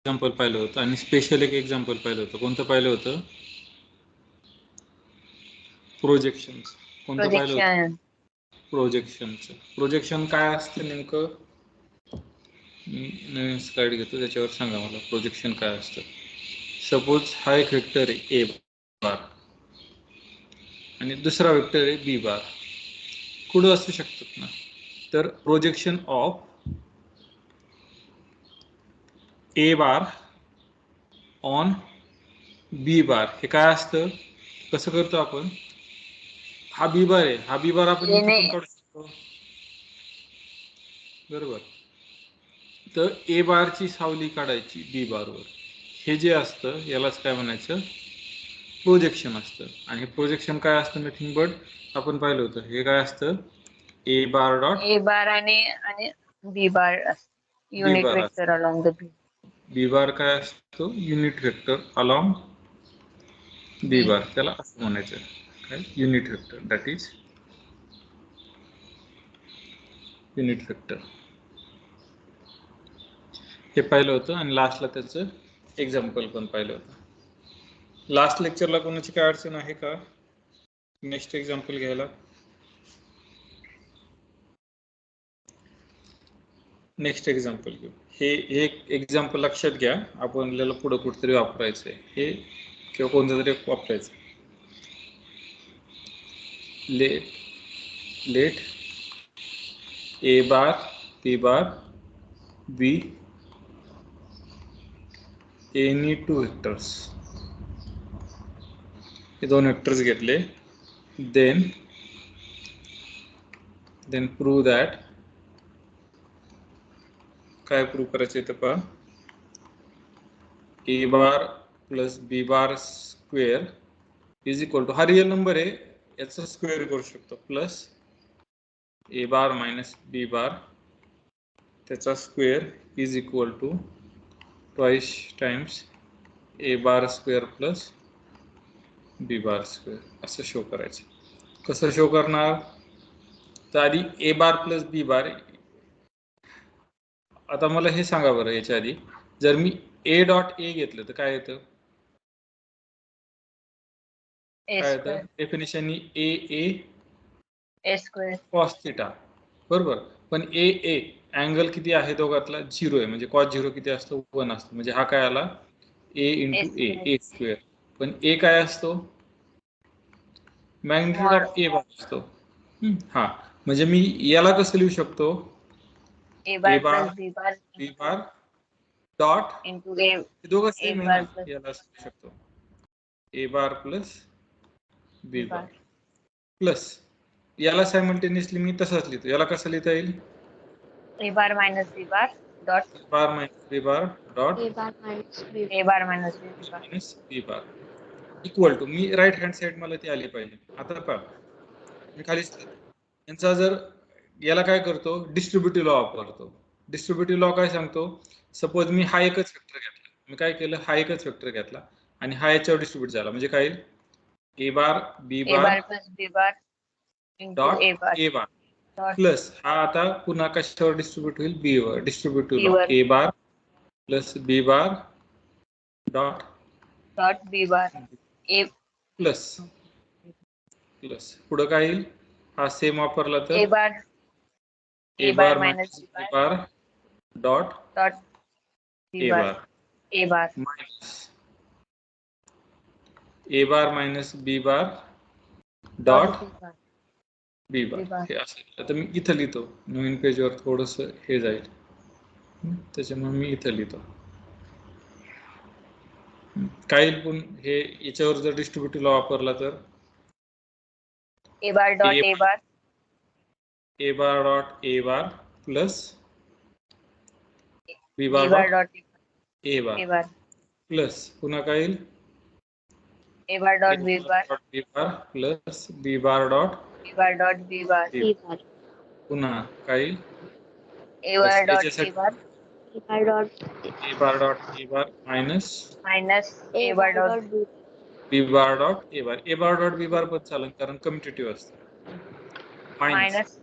Example पाहिलं होतं आणि स्पेशल एक एक्झाम्पल पाहिलं होतं. कोणतं पाहिलं होतं? प्रोजेक्शन. कोणतं पाहिलं होतं? प्रोजेक्शनचं. प्रोजेक्शन काय असतं नेमकं? नवीन स्लाइड घेतो, त्याच्यावर सांगा मला प्रोजेक्शन काय असतं. सपोज हा एक वेक्टर आहे ए बार आणि दुसरा वेक्टर आहे बी बार. कुठं असू शकतात ना? तर projection of A bar on B bar हे काय असतं? कसं करतो आपण? हा बी बार आहे, हा बी बार आपण इथे पण काढू शकतो, बरोबर. तर ए बारची सावली काढायची बी बारवर, हे जे असतं यालाच काय म्हणायचं? प्रोजेक्शन असतं. आणि हे प्रोजेक्शन काय असतं? नथिंग बट आपण पाहिलं होतं, हे काय असतं? ए बार डॉट ए बार आणि B bar unit vector along the B. B bar काय असतो? Unit vector along B bar, त्याला असं म्हणायचं काय? Unit vector, that is unit vector. हे पाहिलं होतं आणि लास्टला त्याचं एक्झाम्पल पण पाहिलं होतं. लास्ट लेक्चरला कोणाची काय अडचण आहे का नेक्स्ट एक्झाम्पल घ्यायला? नेक्स्ट एक्झाम्पल घेऊ. हे एक एक्झाम्पल लक्षात घ्या, आपल्याला पुढे कुठेतरी वापरायचं आहे हे, किंवा कोणतं तरी वापरायचं. Let A bar B bar be any two vectors. हे दोन वेक्टर्स घेतले, देन प्रूव्ह दॅट. काय प्रूव्ह करायचं तर पहा, A bar plus B bar square is equal to, हा रिअल नंबर आहे याचा स्क्वेअर करू शकतो, प्लस ए बार मायनस बी बार त्याचा square is equal to twice times A bar square plus B bar square, असं शो करायचं. कसं show करणार? तर आधी ए बार प्लस बी बार. आता मला हे सांगा बरं, याच्या आधी जर मी ए डॉट ए घेतलं तर काय येतं? काय येतं डेफिनेशन? ए स्क्वेअर कॉस थिटा, बरोबर. पण ए अँगल किती आहे दोघातला? 0 आहे, म्हणजे कॉस 0 किती असतो? 1 असतो. म्हणजे हा काय आला? ए इंटू ए स्क्वेअर. पण ए काय असतो? मॅग्निट्यूड ऑफ ए बार असतो. हा, म्हणजे मी याला कसं लिहू शकतो? A bar B bar dot into ए, दोघं सेम आहे ना, याला लिहू शकतो A bar plus B bar plus, याला सायमल्टेनियसली मी तसंच लिहितो. याला कसं लिहिता येईल? A bar minus B bar dot A bar minus B bar dot A bar minus B bar equal to, मी राईट हँड साइड मला ती आली पाहिजे. आता पहा, मी खाली यांचा जर याला काय करतो? डिस्ट्रीब्युटिव्ह लॉ वापरतो. डिस्ट्रीब्युटिव्ह लॉ काय सांगतो? सपोज मी हा एकच वेक्टर घेतला, मी काय केलं? हा एकच वेक्टर घेतला आणि हा याच्यावर डिस्ट्रीब्यूट झाला, म्हणजे काय? A bar B bar plus B bar dot A bar plus, हा आता पुन्हा कशावर डिस्ट्रीब्यूट होईल? बी वर. Distributive law A bar plus B bar dot B bar A plus पुढे काय येईल? हा सेम वापरला तर A bar minus B bar dot A bar minus A bar minus B bar dot B bar. हे असं आता मी इथं लिहितो, नवीन पेजवर थोडंसं हे जाईल, त्याच्यामुळे मी इथं लिहितो. काय पण हे याच्यावर जर डिस्ट्रीब्युटिव्ह लॉ वापरला तर A bar dot A bar plus B bar dot A bar plus पुन्हा काय येईल? A bar dot B bar plus B bar dot B bar पुन्हा काय येईल? A bar dot A bar minus A bar dot B bar dot A bar dot B bar पण चालेल, कारण commutative असतं. Minus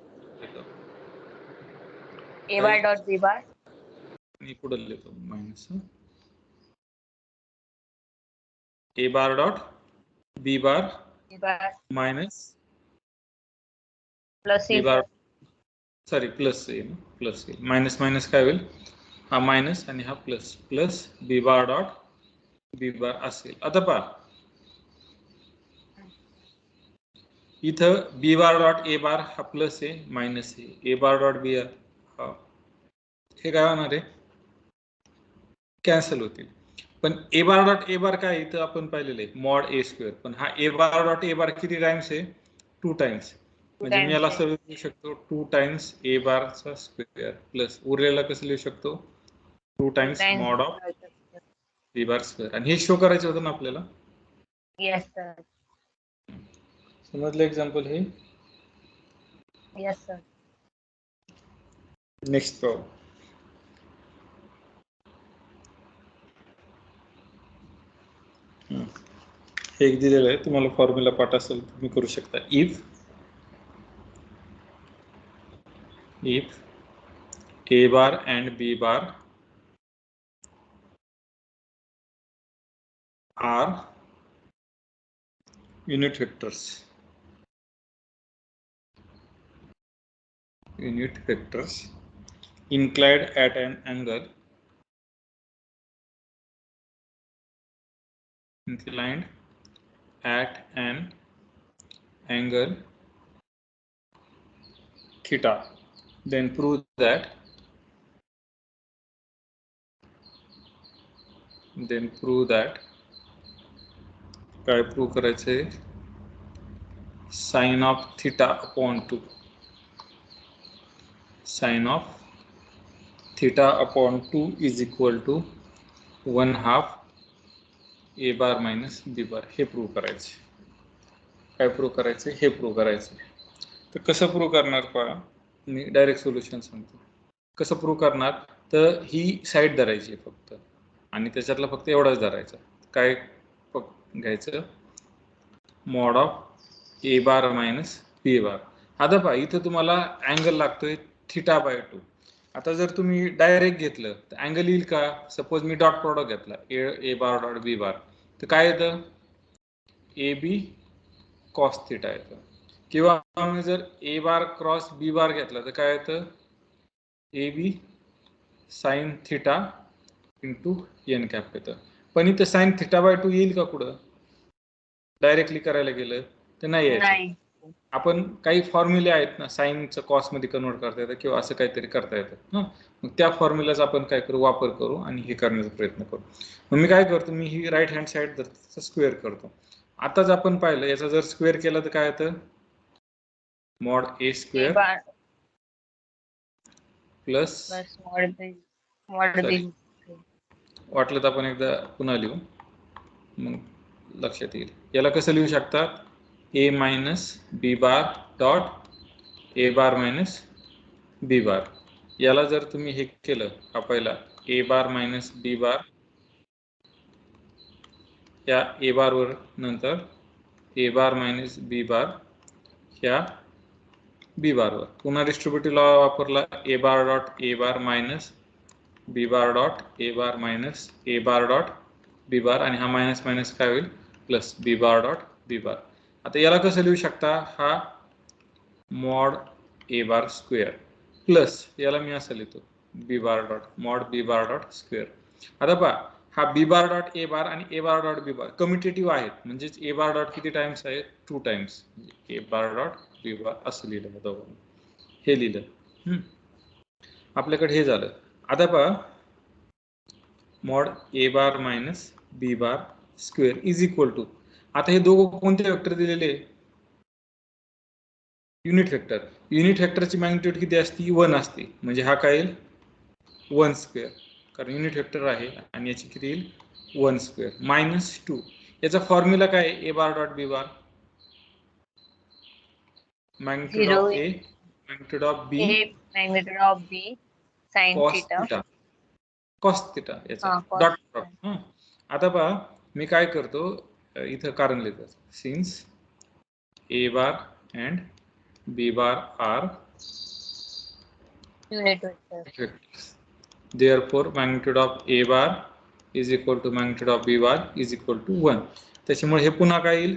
A bar dot B बार मी पुढे लिहितो minus A bar dot B bar B bar minus plus B A bar, plus sorry plus A plus A, minus minus काय होईल, हा minus आणि हा plus, plus B bar dot B bar असेल. आता पहा इथं B bar dot A bar हा प्लस आहे मायनस आहे, A bar डॉट B हा, हे काय होणार आहे, कॅन्सल होतील. पण A bar dot A bar काय इथं आपण पाहिलेलं आहे मॉड A स्क्वेअर, पण हा A bar dot A bar किती टाइम्स आहे, 2 टाइम्स. म्हणजे मी याला असं लिहू शकतो 2 टाइम्स A bar चा स्क्वेअर प्लस उरलेला कसं लिहू शकतो 2 times mod of B bar square. आणि हे शो करायचं होतं ना आपल्याला. Yes sir. समजलं एक्झाम्पल हे. Yes sir. Next problem. हे एक दिलेलं आहे, तुम्हाला फॉर्म्युला पाठ असेल तुम्ही करू शकता. If A bar and B bar are unit vectors inclined at an angle theta, then prove that काय प्रूव्ह करायचंय, sine of theta upon 2 is equal to 1/2 A bar minus B bar. हे prove करायचे. काय prove करायचे, हे prove करायचे. तर कसं प्रूव्ह करणार पहा, मी डायरेक्ट सोल्युशन सांगतो. कसं प्रूव्ह करणार, तर ही साईड धरायची फक्त आणि त्याच्यातला फक्त एवढाच धरायचा. काय घ्यायचं, mod of A bar minus B bar. आता पहा इथं तुम्हाला अँगल लागतोय θ/2. आता जर तुम्ही डायरेक्ट घेतलं तर अँगल येईल का, सपोज मी डॉट प्रॉडक्ट घेतला A bar dot B bar, तर काय येतं AB cos θ येतं. किंवा मी जर A bar cross B bar घेतला तर काय येतं AB sin θ into n cap येतं. पण इथं sin θ/2 येईल का कुठं, डायरेक्टली करायला गेलं तर नाही यायचं. आपण काही फॉर्म्युले आहेत ना, साईनचं कॉस मध्ये कन्वर्ट करता येतं किंवा असं काहीतरी करता येतं. मग त्या फॉर्म्युलाचा आपण काय करू, वापर करू आणि हे करण्याचा प्रयत्न करू. मग मी काय करतो, मी ही राईट हँड साईड स्क्वेअर करतो. आताच आपण पाहिलं याचा जर स्क्वेअर केला तर काय येतं, मॉड A स्क्वेअर प्लस वाटलं तर आपण एकदा पुन्हा लिहू मग लक्षात येईल. याला कसं लिहू शकतात, A minus B bar dot A bar minus B बार. याला जर तुम्ही हे केलं, हा पहिला A बार मायनस B बार, या A बार वर नंतर A बार मायनस B बार ह्या B बार वर, पुन्हा डिस्ट्रीब्युटिव्ह लॉ वापरला, A bar dot A bar minus B bar dot A bar minus A bar dot B बार, आणि हा मायनस मायनस काय होईल plus B bar dot B बार. आता याला कसं लिहू शकता, हा mod A bar square plus याला मी असं लिहितो B bar dot mod B bar dot square. आता पहा हा B बार डॉट A बार आणि A bar dot B bar commutative आहेत, म्हणजे A बार डॉट किती टाइम्स आहे, 2 times. A bar dot B बार असं लिहिलं दोघं, हे लिहिलं. आपल्याकडे हे झालं. आता पहा mod A bar minus B bar square is equal to, आता हे दोघं कोणते वेक्टर दिलेले, युनिट वेक्टर. युनिट वेक्टरची मॅग्निट्यूड किती असते, 1 असते. म्हणजे हा काय येईल 1 स्क्वेअर, कारण युनिट वेक्टर आहे आणि याची किती येईल 1 स्क्वेअर मायनस 2. याचा फॉर्म्युला काय आहे, A bar dot B bar, magnitude of A magnitude of B magnitude of B sin θ cos θ याचा डॉट प्रॉडक्ट. आता पहा मी काय करतो, इथं कारण लिहितो, since A bar and B bar are unit vectors. Therefore, magnitude of A bar is equal to magnitude of B bar is equal to 1. त्याच्यामुळे हे पुन्हा काय येईल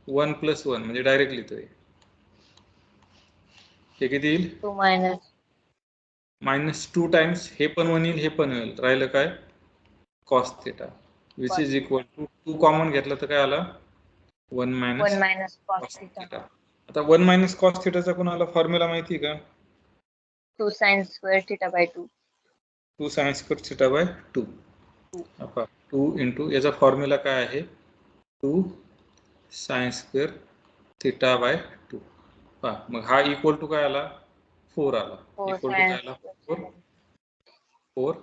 1 + 1 म्हणजे डायरेक्ट लिहितोय. हे किती येईल टू मायनस -2 टाइम्स हे पण 1 येईल हे पण येईल. राहिलं काय cos theta which is equal to 2 common घेतलं तर काय आला 1 1 - minus cos cos theta theta. आता 1 - cos थिटाचा कोणाला फॉर्म्युला माहिती का? 2 sin square theta by 2. 2 sin square theta by 2. आता 2 इंटू याचा फॉर्म्युला काय आहे 2 sin स्क्वेअर थिटा बाय 2. पहा मग हा इक्वल टू काय आला 4 आला. 4 इक्वल टू काय आला sin 4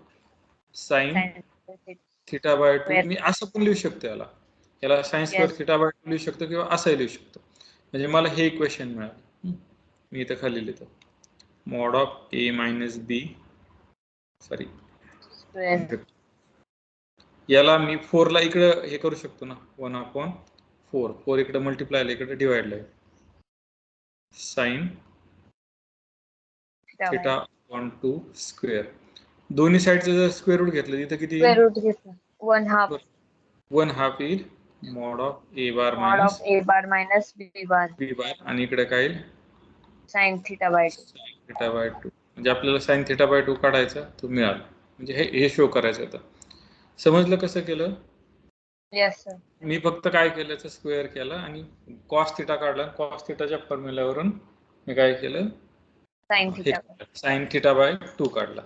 sin square theta by 2. Square. मी असं पण लिहू शकतो याला sin square Yes. Theta by 2 लिहू शकतो किंवा असंही लिहू शकतो. म्हणजे मला हे इक्वेशन मिळालं. मी इथं खाली लिहितो mod of a minus b sorry square. याला मी 4 ला इकडे हे करू शकतो ना 1/4. 4 इकडे मल्टिप्लाय इकडे डिवाइड आहे sin थिटा ऑन 2 स्क्वेअर. दोन्ही साइडचं जर स्क्वेअर रूट घेतलं तिथं किती स्क्वेअर रूट घेतलं 1/2 1/2 येईल mod of a bar mod minus of a bar minus b bar b bar आणि इकडे काय येईल sin theta by 2. sin theta by 2. म्हणजे आपल्याला sin थिटा बाय 2 काढायचा तो मिळाला. म्हणजे हे शो करायचं होतं. समजलं कसं केलं? Yes sir. मी फक्त काय केलं तर स्क्वेअर केला आणि cos थिटा काढला. cos थिटाच्या फॉर्म्युल्यावरून मी काय केलं sin theta sin theta by 2 काढला.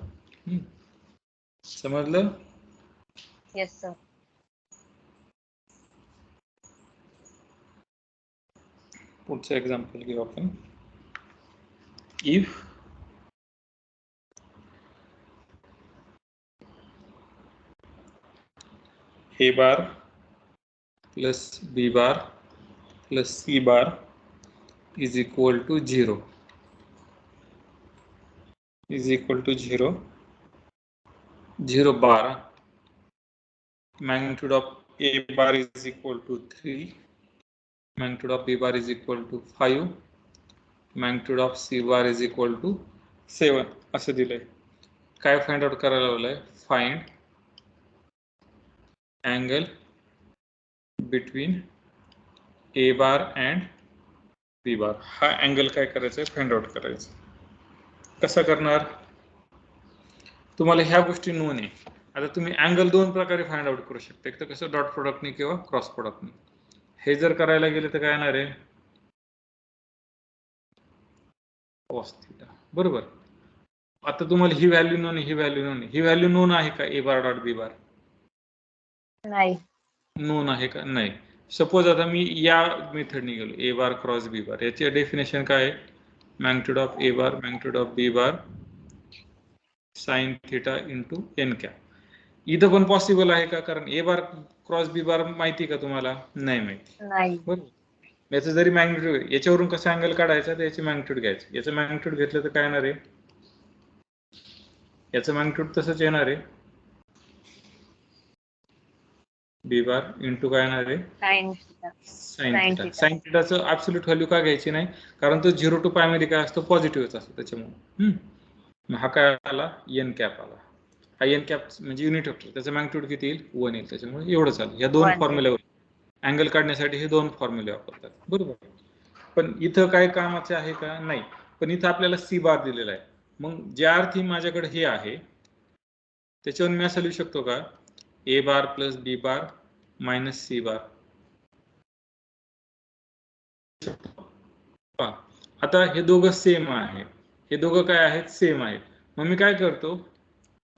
समजलं? Yes sir. पुढचं एक्झाम्पल घेऊ आपण. If a bar plus b bar plus c bar is equal to 0 0 bar. Magnitude of a bar is equal to 3, magnitude of b bar is equal to 5, magnitude of c bar is equal to 7 असं दिलंय. काय find out करायला लावलंय find angle between a bar and b bar. हा angle काय करायचं find out करायचं. कसं करणार तुम्हाला ह्या गोष्टी नोन आहे. आता तुम्ही अँगल दोन प्रकारे फाइंड आउट करू शकता. एक तर कसं डॉट प्रोडक्टने किंवा क्रॉस प्रोडक्टने. हे जर करायला गेले तर काय येणार आहे cos थिटा बरोबर. आता तुम्हाला ही व्हॅल्यू नोन ही व्हॅल्यू नोन ही व्हॅल्यू नोन आहे का a बार डॉट b बार नाही नोन आहे का नाही. सपोज आता मी या मेथडने गेलो a बार क्रॉस b बार याचे डेफिनेशन काय आहे magnitude of a bar magnitude of b bar sin theta into n cap. इथं पण पॉसिबल आहे का कारण a बार क्रॉस b बार माहिती का तुम्हाला नाही माहिती नाही. बरोबर. याचं जरी मॅग्निट्यूड याच्यावरून कसं अँगल काढायचा तर याची मॅग्निट्यूड घ्यायचं. याचं मॅग्निट्यूड घेतलं तर काय येणार आहे याचं मॅग्निट्यूड तसंच येणार आहे b बार इंटू काय येणार आहे sin थिटा. sin थिटाचं ऍब्सोल्यूट व्हॅल्यू का घ्यायची नाही कारण तो 0 to π मध्ये काय असतो पॉझिटिव्हच असतो त्याच्यामुळे. हा काय आला n कॅप आला. हा n कॅप म्हणजे युनिट वेक्टर त्याचं मॅग्निट्यूड किती येईल 1 येईल. त्याच्यामुळे एवढंच आलं. या दोन फॉर्म्युल्यावर अँगल काढण्यासाठी हे दोन फॉर्म्युले वापरतात बरोबर. पण इथं काय कामाचे आहे का नाही. पण इथं आपल्याला c बार दिलेला आहे. मग ज्या अर्थी माझ्याकडे हे आहे त्याच्यावरून मी असं लिहू शकतो का a bar plus b bar minus c बार. आता हे दोघं सेम आहे. हे दोघं काय आहेत सेम आहेत. मग मी काय करतो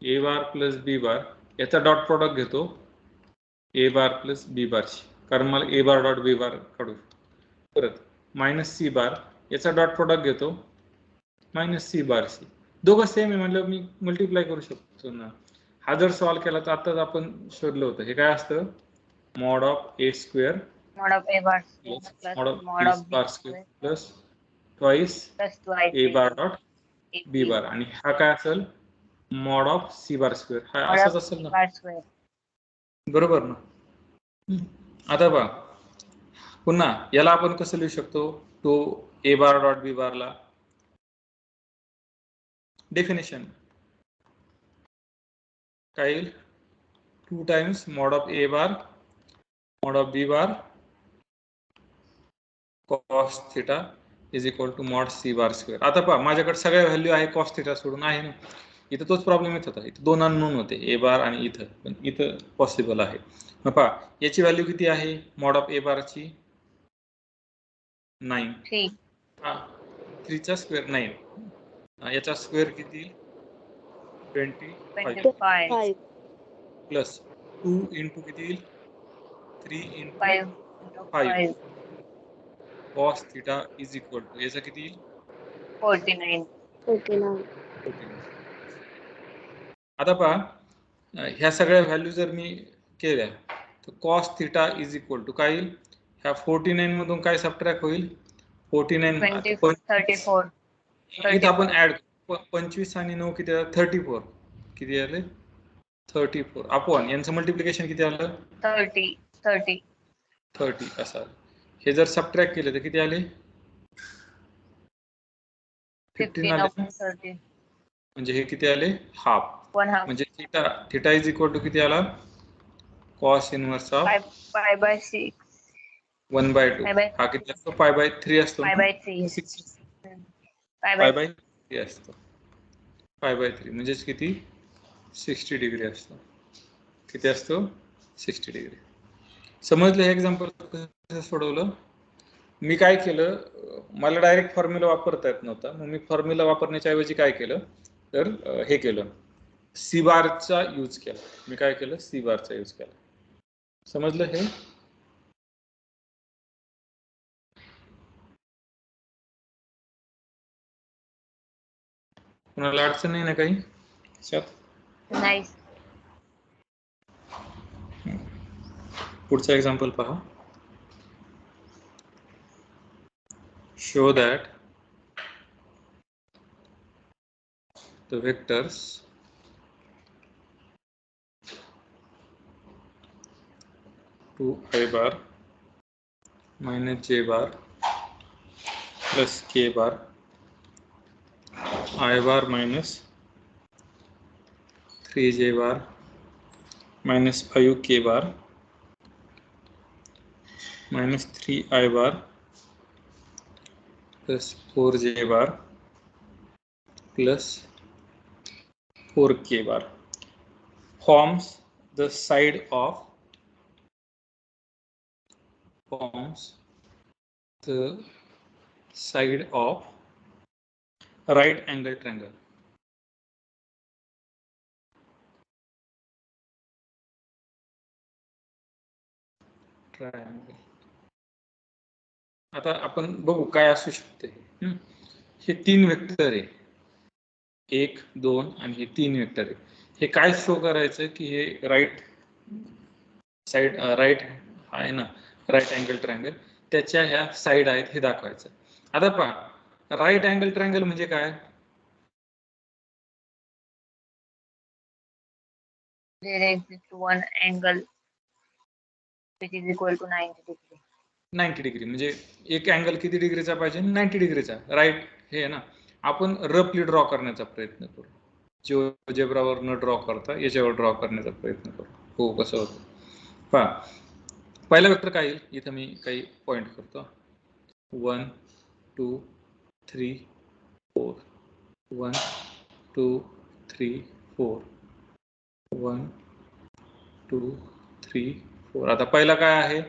a बार प्लस b बार याचा डॉट प्रोडक्ट घेतो a बार प्लस b बारची कारण मला a बार डॉट b बार काढू. परत मायनस c बार याचा डॉट प्रोडक्ट घेतो मायनस c बार सी. दोघं सेम आहे म्हटलं मी मल्टिप्लाय करू शकतो ना. हा जर सॉल्व्ह केला तर आताच आपण शोधलं होतं हे काय असतं mod of a square mod of a bar plus plus mod of mod b of b bar square plus twice plus twice a bar dot b bar आणि हा काय असेल mod of c bar square. हा mod असाच of असेल c ना bar square. बरोबर ना. आता बघा पुन्हा याला आपण कसं लिहू शकतो तो a बार डॉट b बारला डेफिनेशन काय येईल 2 times mod of a bar mod of b bar cos theta is equal to mod c bar square. आता पहा माझ्याकडे सगळ्या व्हॅल्यू आहे cos theta सोडून आहे ना. इथं तोच प्रॉब्लेम येत होता. इथं दोन अननोन होते a बार आणि इथं, पण इथं पॉसिबल आहे. मग पहा याची व्हॅल्यू किती आहे mod of a बार ची 9. 3 3 चा स्क्वेअर 9. याचा स्क्वेअर किती 25 25 प्लस 2 इंटू किती येईल 3 into 5 5 cos theta is equal to याचा किती येईल 49. आता पहा ह्या सगळ्या व्हॅल्यू जर मी केल्या तर cos theta is equal to काय येईल ह्या 49 मधून काय सबट्रॅक्ट होईल 49 34. इथं आपण ऍड 25 आणि 9 किती आलं 34 किती आले 34 अपॉन यांचं मल्टिप्लिकेशन किती आलं 30 असं आलं. हे जर सबट्रॅक्ट केले तर किती आले 15 आले ना? 30 म्हणजे हे किती आले हाफ. 1/2 म्हणजे थीटा इज इक्वल टू किती आला cos इनवर्स ऑफ 5/6 1/2 हा किती असतो 5/3 असतो 5/3 5/3 असतो 5/3 म्हणजेच किती 60 डिग्री असतो. किती असतो 60 डिग्री. समजलं हे एक्झाम्पल कसं सोडवलं. मी काय केलं मला डायरेक्ट फॉर्म्युला वापरता येत नव्हता मग मी फॉर्म्युला वापरण्याच्या ऐवजी काय केलं तर हे केलं सी बारचा यूज केला. मी काय केलं सी बारचा यूज केला. समजलं हे कुणाला अडचण नाही ना काही नाही. पुढचा एक्झाम्पल पहा. Show that the vectors to I bar minus j bar plus k bar I bar minus 3j bar minus 5k bar minus 3I bar plus 4j bar plus 4k bar forms the side of right angle triangle. आता आपण बघू काय असू शकते. हे 3 vector आहे 1 2 आणि हे 3 वेक्टर आहे. हे काय शो करायचं की हे राईट साइड राईट आहे ना राईट अँगल ट्रायंगल त्याच्या ह्या साइड आहेत हे दाखवायचं. आता पहा राईट अँगल ट्रायंगल म्हणजे काय there exists one angle which is equal to 90 degree. 90 degree म्हणजे एक अँगल किती डिग्रीचा पाहिजे 90 डिग्रीचा राईट हे आहे ना. आपण रफली ड्रॉ करण्याचा प्रयत्न करू. जिओजेब्रावर न ड्रॉ करता याच्यावर ड्रॉ करण्याचा प्रयत्न करू. हो कसं होतं पहा. पहिला वेक्टर काय येईल इथं मी काही पॉइंट करतो 1 2 3 4 1 2 3 4 1 2 3 4. आता पहिला काय आहे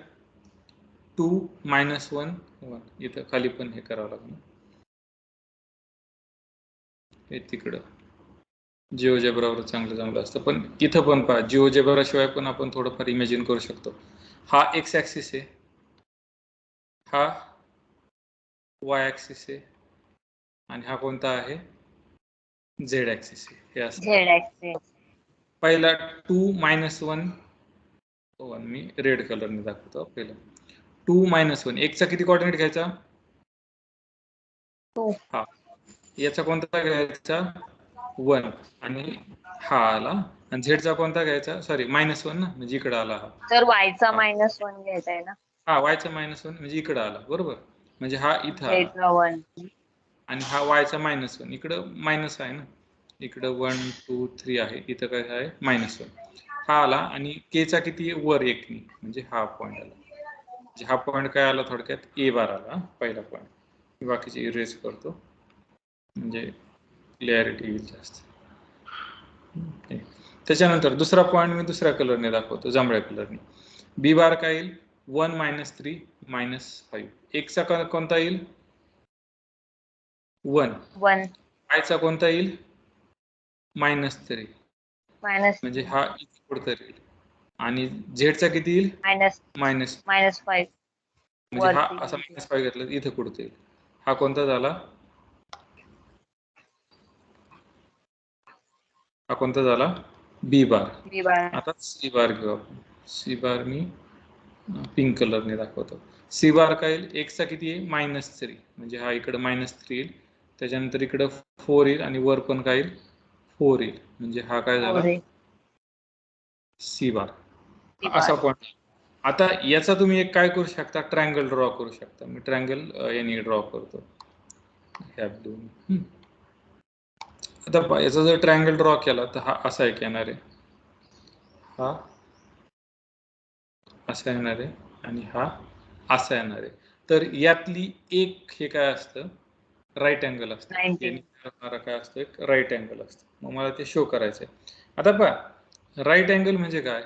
2 - 1 1 इथं खाली पण हे करावं लागेल हे तिकडं जिओजेब्रावर चांगलं असतं पण इथं पण पहा जिओजेब्रा शिवाय पण आपण थोडंफार इमॅजिन करू शकतो. हा एक्स ऍक्सिस आहे हा वाय ऍक्सिस आहे आणि हा कोणता आहे झेड ऍक्सिस आहे. हे असं पहिला 2 - 1 1 मी रेड कलरने दाखवतो. पहिला 2 - 1 एकचा किती कोऑर्डिनेट घ्यायचा 2 हा याचा कोणता घ्यायचा 1 आणि हा आला आणि झेडचा कोणता घ्यायचा सॉरी -1 ना म्हणजे इकडे आला हा तर y चा -1 घ्यायचा आहे ना. हा y चा -1 म्हणजे इकडे आला बरोबर म्हणजे हा इथं z चा 1 आणि हा y चा -1 इकडं मायनस आहे ना इकडं 1 2 3 आहे इथं काय आहे -1 हा आला आणि के चा किती वर एकनी म्हणजे हा पॉइंट आला. म्हणजे हा पॉइंट काय आला थोडक्यात ए बार आला पहिला पॉइंट. बाकीचे इरेज करतो म्हणजे क्लिअरिटी येईल जास्त. त्याच्यानंतर दुसरा पॉइंट मी दुसऱ्या कलरने दाखवतो, जांभळ्या कलरने. बी बार काय येईल 1 - 3 - 5. एक्सचा कोणता येईल 1. आयचा कोणता येईल -3 म्हणजे हा इथे कुठेतरी येईल. आणि झेडचा किती येईल -5 म्हणजे हा असा -5 घेतला इथे कुठे येईल. हा कोणता झाला, हा कोणता झाला बी बार. आता सी बार घेऊ आपण. सी बार मी पिंक कलरने दाखवतो. सी बार काय येईल एक्सचा किती आहे -3 म्हणजे हा इकडे -3 येईल. त्याच्यानंतर इकडे 4 येईल आणि वर पण काय येईल 4 येईल म्हणजे हा काय झाला सी बार. असा पॉइंट. आता याचा तुम्ही एक काय करू शकता, ट्रायंगल ड्रॉ करू शकता. मी ट्रायंगल याने ड्रॉ करतो ह्या दोन. आता याचा जर ट्रायंगल ड्रॉ केला तर हा असा एक येणार आहे, हा असा येणार आहे आणि हा असा येणार आहे. तर यातली एक हे काय असतं राईट अँगल असतं. काय असतं एक राईट अँगल असतं. मग मला ते शो करायचं आहे. आता पहा राईट अँगल म्हणजे काय,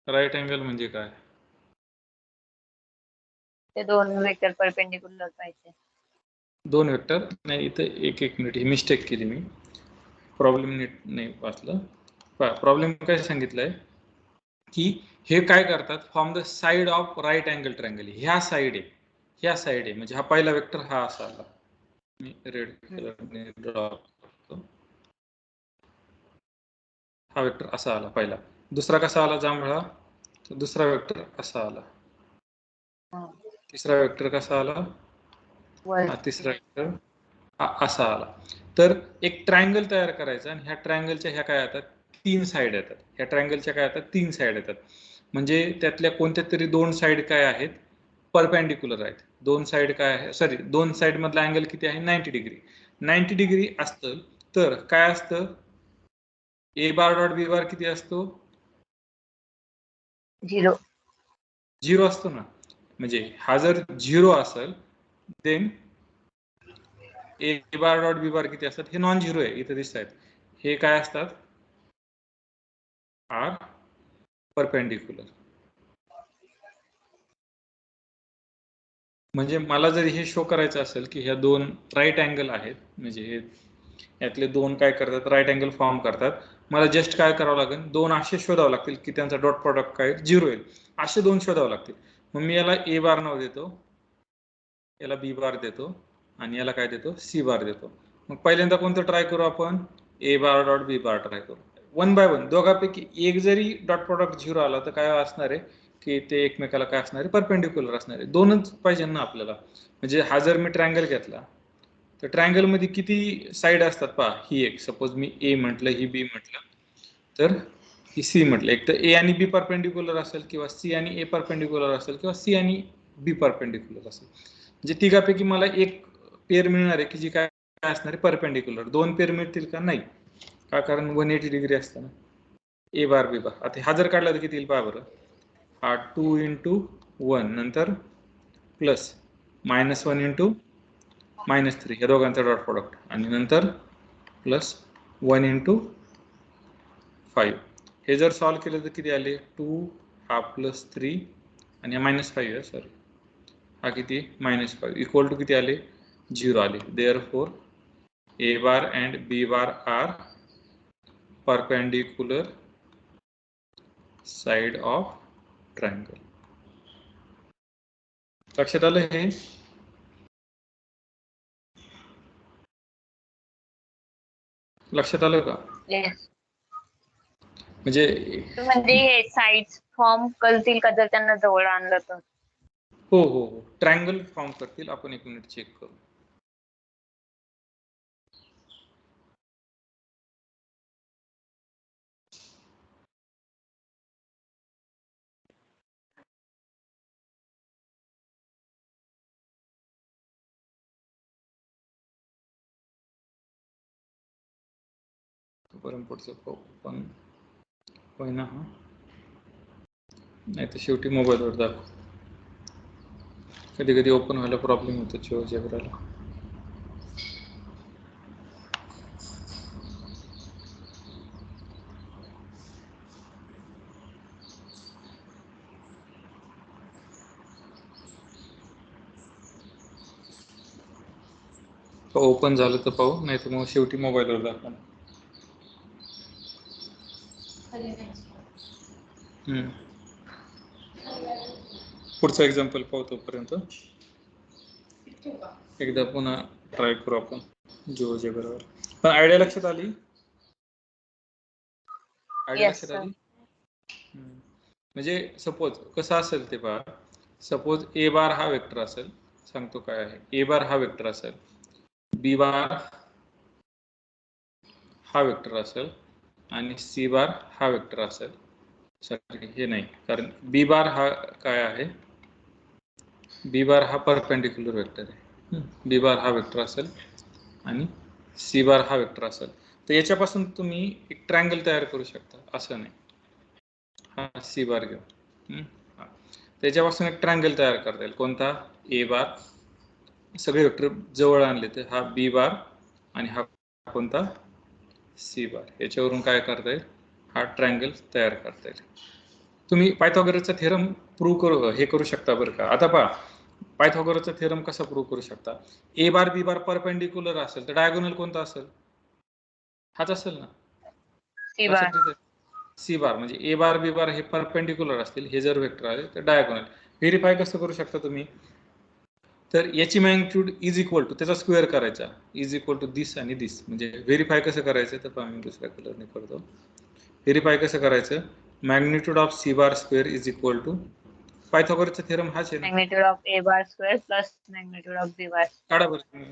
राईट अँगल म्हणजे काय, ते दोन वेक्टर परपेंडिक्युलर पाहिजे. दोन वेक्टर नाही, इथे एक मिनिट ही मिस्टेक केली मी, प्रॉब्लेम नीट नाही वाचलं. प्रॉब्लेम काय सांगितलंय की हे काय करतात from the side of right angle triangle. ह्या साइड आहे, ह्या साइड आहे म्हणजे हा पहिला वेक्टर हा असा आला. मी रेड कलरने ड्रॉ करतो. हा वेक्टर असा आला पहिला. दुसरा कसा आला जांभळा, तर दुसरा वेक्टर असा आला. तिसरा वेक्टर कसा आला, हा तिसरा वेक्टर असा आला. तर एक ट्रायंगल तयार करायचा आणि ह्या ट्रायंगलच्या ह्या काय येतात 3 साइड येतात. ह्या ट्रायंगलच्या काय येतात 3 साइड येतात. म्हणजे त्यातल्या कोणत्या तरी 2 साइड काय आहेत परपेंडिक्युलर आहेत. 2 साइड काय आहे, सॉरी 2 साइड मधला अँगल किती आहे 90 डिग्री. 90 डिग्री असतं तर काय असतं ए बार डॉट बी बार किती असतो 0 असतो ना. म्हणजे हा जर 0 असेल देन ए बार डॉट बी बार किती असतात, हे नॉन झिरो आहे इथे दिसत आहेत. हे काय असतात आर परपेंडिक्युलर. म्हणजे मला जर हे शो करायचं असेल की ह्या दोन राईट अँगल आहेत, म्हणजे हे यातले दोन काय करतात राईट अँगल फॉर्म करतात, मला जस्ट काय करावं लागेल दोन असे शोधावं लागतील की त्यांचा डॉट प्रॉडक्ट काय 0 येईल. असे दोन शोधावं लागतील. मग मी याला ए बार नाव देतो, याला बी बार देतो आणि याला काय देतो सी बार देतो. मग पहिल्यांदा कोणतं ट्राय करू आपण, ए बार डॉट बी बार ट्राय करू. 1 बाय 1 दोघांपैकी एक जरी डॉट प्रॉडक्ट 0 आला तर काय असणार आहे की ते एकमेकाला काय असणार आहे परपेंडिक्युलर असणार आहे. दोनच पाहिजे ना आपल्याला. म्हणजे हा जर मी ट्रायंगल घेतला तर ट्रायंगल मध्ये किती साइड असतात पहा, ही एक सपोज मी ए म्हटलं, ही बी म्हटलं, तर ही सी म्हटलं. एक तर ए आणि बी परपेंडिक्युलर असेल किंवा सी आणि ए परपेंडिक्युलर असेल किंवा सी आणि बी परपेंडिक्युलर असेल. म्हणजे तिघापैकी मला एक पेअर मिळणार आहे की जी काय असणार आहे परपेंडिक्युलर. 2 पेअर मिळतील का नाही, का कारण 180 डिग्री असतं ना. ए बार बी बार. आता हा जर काढला तर किती येईल पहा बरं, हा 2 × 1 नंतर प्लस -1 × -3 या दोघांचा डॉट प्रॉडक्ट आणि नंतर प्लस 1 × 5. हे जर सॉल्व्ह केलं तर किती आले 2 हा +3 आणि -5 आहे सॉरी, हा किती -5 इक्वल टू किती आले 0 आले. Therefore A bar and B bar are perpendicular side of triangle. लक्षात आलं हे. लक्षात आलं का? म्हणजे हे साइड्स फॉर्म करतील का जर त्यांना जवळ आणलं तर? हो हो हो ट्रायंगल फॉर्म करतील. आपण एक मिनिट चेक करू. परत पुढचं पाहू पण होईना हा, नाही तर शेवटी मोबाईलवर दाखव. कधी कधी ओपन व्हायला प्रॉब्लेम होतो GeoGebra. ओपन झालं तर पाहू, नाही तर मग शेवटी मोबाईलवर दाखवा. पुढचं एक्झाम्पल पाहू तोपर्यंत एकदा पुन्हा ट्राय करू आपण GeoGebra. पण आयडिया लक्षात आली? आयडिया Yes, लक्षात sir. आली? म्हणजे सपोज कसं असेल ते पहा. सपोज ए बार हा वेक्टर असेल, सांगतो काय आहे. ए बार हा वेक्टर असेल, बी बार हा वेक्टर असेल आणि सी बार हा वेक्टर असेल. सॉरी हे नाही, कारण बी बार हा काय आहे, बी बार हा परपेंडिक्युलर वेक्टर आहे. बी बार हा वेक्टर असेल आणि सी बार हा वेक्टर असेल, तर याच्यापासून तुम्ही एक ट्रायंगल तयार करू शकता. असं नाही, हा सी बार घेऊ, त्याच्यापासून एक ट्रायंगल तयार करता येईल. कोणता? ए बार, सगळे वेक्टर जवळ आणले तर हा बी बार आणि हा कोणता? सी बार. याच्यावरून काय करता येईल? हा ट्रायंगल तयार करता येईल. तुम्ही पायथागोरसचा थेरम प्रूव्ह करू शकता बरं का. आता पहा, पायथागोरसचा थेरम कसा प्रूव्ह करू शकता? ए बार बी बार परपेंडिक्युलर असेल तर डायगोनल कोणता असेल? हाच असेल ना. C bar. लक्षात येते? सी बार म्हणजे ए बार बी बार हे परपेंडिक्युलर असतील, हे जर वेक्टर आले तर डायगोनल. व्हेरीफाय कसं करू शकता तुम्ही? तर याची मॅग्निट्यूड इज इक्वल टू त्याचा स्क्वेअर करायचा, इज इक्वल टू दिस आणि दिस. म्हणजे व्हेरीफाय कसं करायचं तर आम्ही दुसऱ्या कलरने करतो. व्हेरीफाय कसं करायचं? Magnitude of C bar square is equal to पायथागोरसचा थेरम हाच आहे ना. Magnitude of A bar square plus magnitude of B bar. काढा बरं तुम्ही,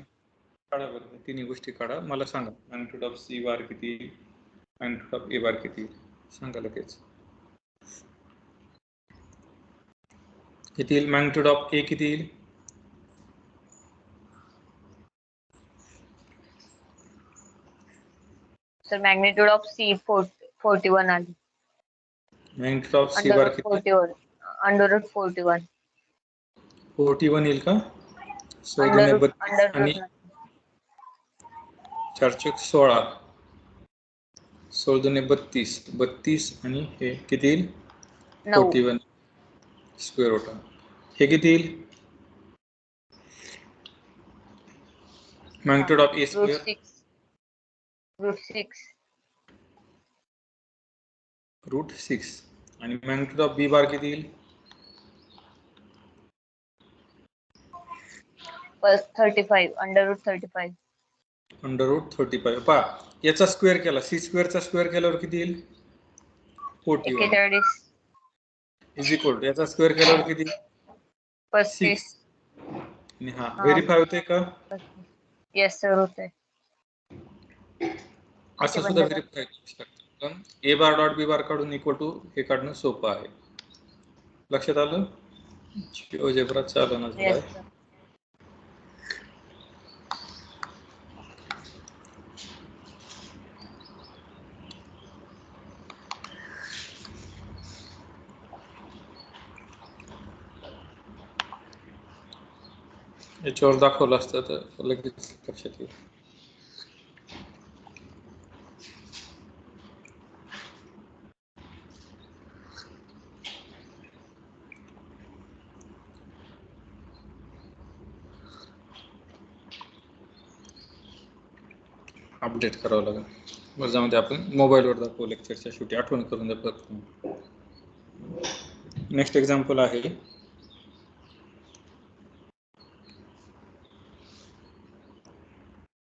काढा बरं तिन्ही गोष्टी काढा. मला सांगा मॅग्निट्यूड ऑफ सी बार किती, मॅग्निट्यूड ऑफ ए बार किती, सांगा लगेच. किती येईल मॅग्निट्यूड ऑफ ए? किती येईल? So magnitude of C 41 आली. Magnitude of C Under bar root किती? 41. Under root 41. 41 येईल का? Under 14 root 32 आणि not. 4 चौक 16, 16 32, 32 आणि हे किती येईल? 9. 41 स्क्वेअर रूट. हे किती येईल? Magnitude of A Root square 6. Root 6. Root 6 आणि मॅग्निट्यूड ऑफ बी बार किती येईल? Plus 35. Under root 35. Under root 35. पहा याचा स्क्वेअर केला, सी स्क्वेअरचा स्क्वेअर केल्यावर किती येईल? 41 41. इज इक्वल टू याचा स्क्वेअर केल्यावर किती? 35. 6. आणि हा व्हेरीफाय होते का? Yes sir होते. असं सुद्धा व्हेरीफाय करू शकता. पण ए बार डॉट बी बार काढून इक्वल टू हे काढणं सोपं आहे. लक्षात आलं? GeoGebra चालना झालाय. Yes sir. याच्यावर दाखवलं असतं तर लगेच लक्षात येईल. अपडेट करावं लागेल. बरं जाऊ दे, आपण मोबाईलवर दाखवू लेक्चरच्या शेवटी. आठवण करून द्या फक्त. नेक्स्ट एक्झाम्पल आहे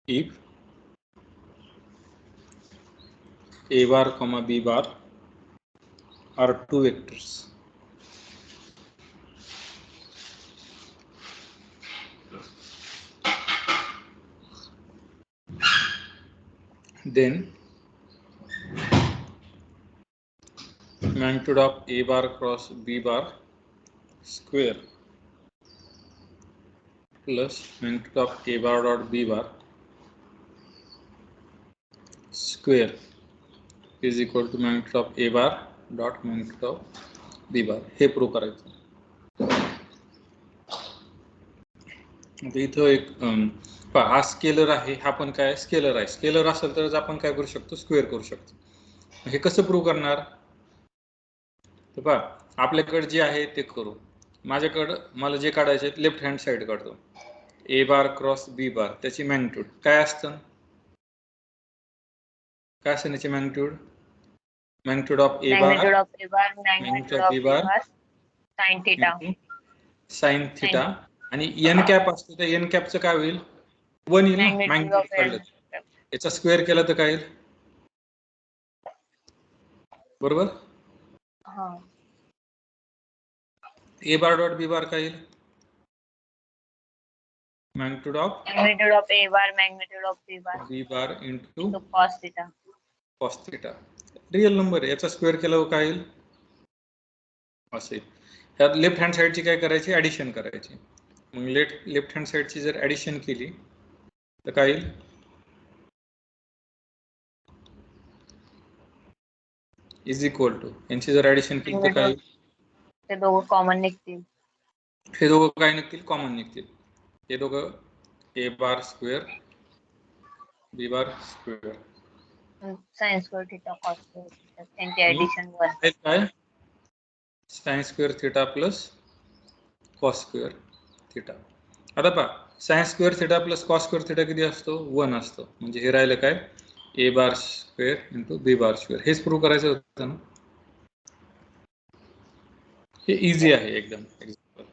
if a bar comma b bar are two vectors, then magnitude of a bar cross b bar square plus magnitude of a bar dot b bar square is equal to magnitude of A bar dot magnitude of B bar हे prove करायचं. आता इथं एक हा scalar आहे, हा पण काय स्केलर आहे. स्केलर असेल तरच आपण काय करू शकतो, स्क्वेअर करू शकतो. हे कसं प्रूव्ह करणार, तर पहा आपल्याकडे जे आहे ते करू. माझ्याकडं मला जे काढायचे लेफ्ट हँड साइड काढतो. ए बार क्रॉस बी बार, त्याची मॅग्निट्यूड काय असतं, काय असतं त्याची magnitude, magnitude of A bar magnitude of B bar sine theta sine theta, आणि एन कॅप असतो, त्या एन कॅपचं काय होईल 1 येईल ना, मॅग्निट्यूड काढलं. याचा स्क्वेअर केला तर काय येईल, बरोबर. ए बार डॉट बी बार काय येईल, magnitude of A bar magnitude of B bar into cos theta. Cos theta real number आहे, याचा स्क्वेअर केला काय येईल असे. ह्या लेफ्ट हँड साइडची काय करायची, ऍडिशन करायची. मग लेफ्ट हँड साइडची जर ऍडिशन केली तर काय येईल, इज इक्वल टू, यांची जर ऍडिशन केली तर काय, ते दोघं कॉमन निघतील. हे दोघं काय निघतील, कॉमन निघतील. हे दोघं A bar square B bar square sine square theta cos square theta, त्यांची ऍडिशन 1 काय, sine square theta plus cos square theta. आता पहा sine square theta plus cos square theta किती असतो, 1 असतो. म्हणजे हे राहिलं काय, A bar square into B bar square. हेच प्रूव्ह करायचं होतं ना. हे इझी आहे एकदम. एक्झाम्पल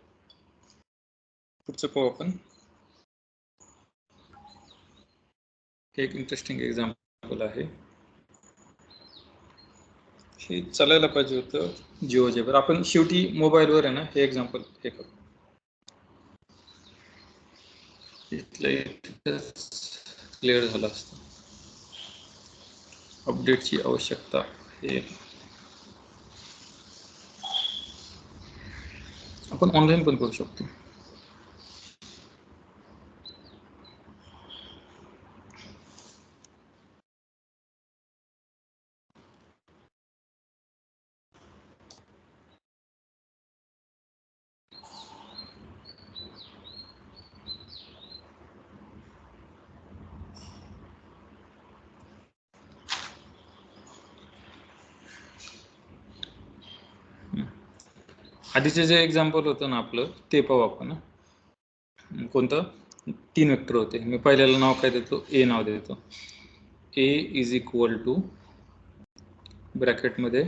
पुढचं पाहू आपण. हे एक इंटरेस्टिंग एक्झाम्पल आहे, हे चालायला पाहिजे होतं जिओजेवर. आपण शेवटी मोबाईलवर आहे ना हे एक्झाम्पल हे करू. क्लिअर झालं असतं. अपडेटची आवश्यकता हे आपण ऑनलाईन पण करू शकतो. आधीचे जे एक्झाम्पल होतं ना आपलं ते पाहू आपण. कोणतं, 3 वेक्टर होते. मी पहिल्याला नाव काय देतो, ए नाव देतो. ए इज इक्वल टू ब्रॅकेटमध्ये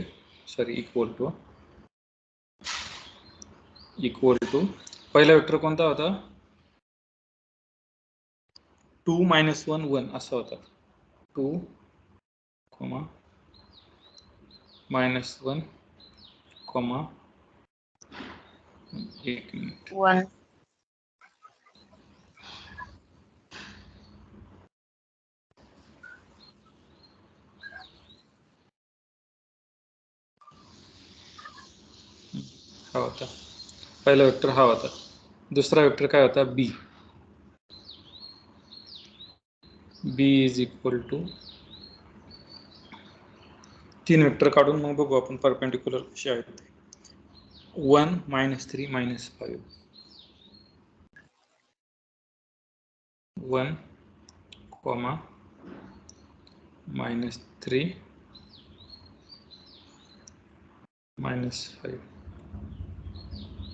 इक्वल टू पहिला वेक्टर कोणता होता, 2 - 1 1 असा होता. 2, -1, 1 मिनिट 1 हा होता पहिला वेक्टर, हा होता. दुसरा वेक्टर काय होता, बी. बी इज इक्वल टू 3 वेक्टर काढून मग बघू आपण परपेंडिक्युलर कसे आहेत ते. 1 - 3 - 5, 1, -3 -5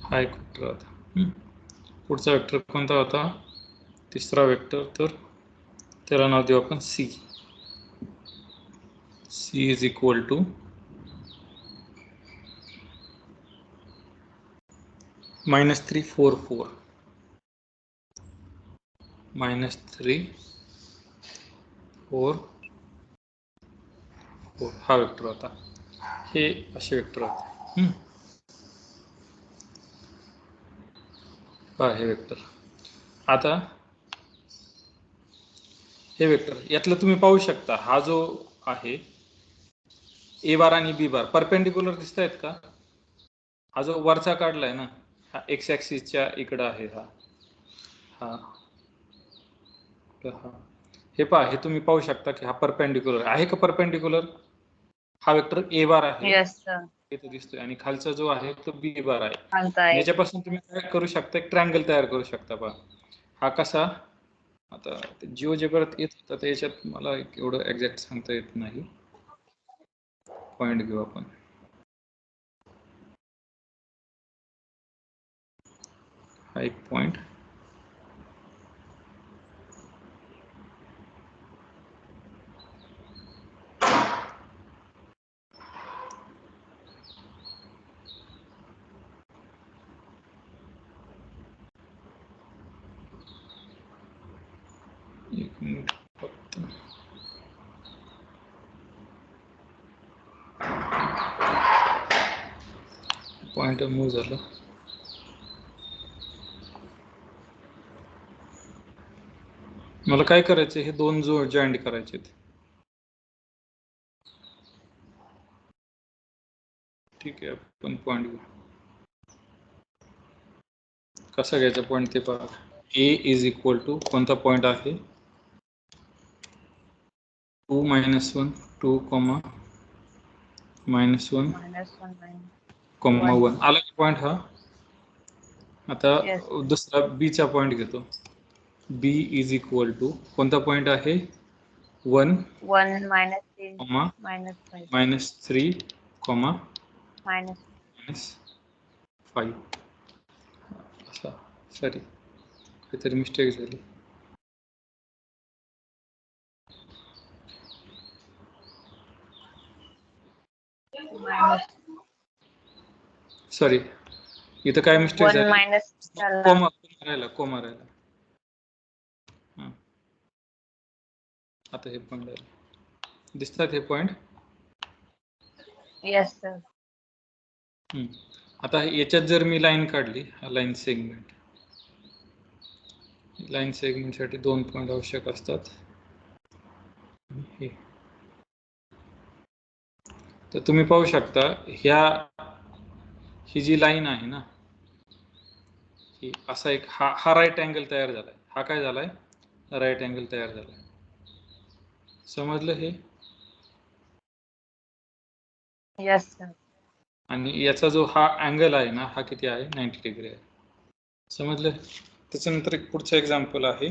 हा एक वेक्टर होता. पुढचा वेक्टर कोणता होता, तिसरा वेक्टर, तर त्याला नाव देऊ आपण C. C is equal to -3 4 4 -3 4 4 हा वेक्टर होता. हे असे वेक्टर होते. हे वेक्टर. आता हे वेक्टर यातलं तुम्ही पाहू शकता, हा जो आहे ए बार आणि बी बार परपेंडिक्युलर दिसत आहेत का. हा जो वरचा काढलाय ना, हा एक्स ॲक्सिसच्या इकडं आहे. हा हे पहा, हे तुम्ही पाहू शकता की हा परपेंडिक्युलर आहे का, परपेंडिक्युलर हा वेक्टर ए बार आहे यस सर. इथे दिसतोय आणि खालचा जो आहे तो बी बार आहे. खालचा आहे. याच्यापासून तुम्ही काय करू शकता, एक ट्रायंगल तयार करू शकता पहा. हा कसा, आता जिओजेब्रात येत होता तर याच्यात मला एवढं एक्झॅक्ट सांगता येत नाही. पॉइंट घेऊ आपण. हा एक पॉइंट, एक मिनिट फक्त. पॉइंट मूव झाला. मला काय करायचं, हे दोन जॉईंट करायचे. ठीक आहे, आपण पॉइंट घेऊ. कसा घ्यायचा पॉइंट ते पहा. ए इज इक्वल टू कोणता पॉइंट आहे, 2 -1 2, -1 -1 आला पॉइंट हा. आता दुसरा बी चा पॉइंट घेतो. बी इज इक्वल टू कोणता पॉइंट आहे, 1 -3 -3 -5. असा, सॉरी काहीतरी मिस्टेक झाली. सॉरी, इथं काय मिस्टेक झाली, कोमा राहिला. आता हे पॉइंट दिसतात, हे पॉइंट. Yes sir. आता याच्यात जर मी लाईन काढली, हा लाईन सेगमेंट, लाईन सेगमेंट साठी 2 पॉइंट आवश्यक असतात. तर तुम्ही पाहू शकता, ही जी लाईन आहे ना, ही असा एक हा राईट अँगल तयार झालाय. हा काय झालाय, राईट अँगल तयार झालाय. समजलं हे? Yes sir. आणि याचा जो हा अँगल आहे ना, हा किती आहे, 90 डिग्री आहे. समजलं? त्याच्यानंतर एक पुढचं एक्झाम्पल आहे,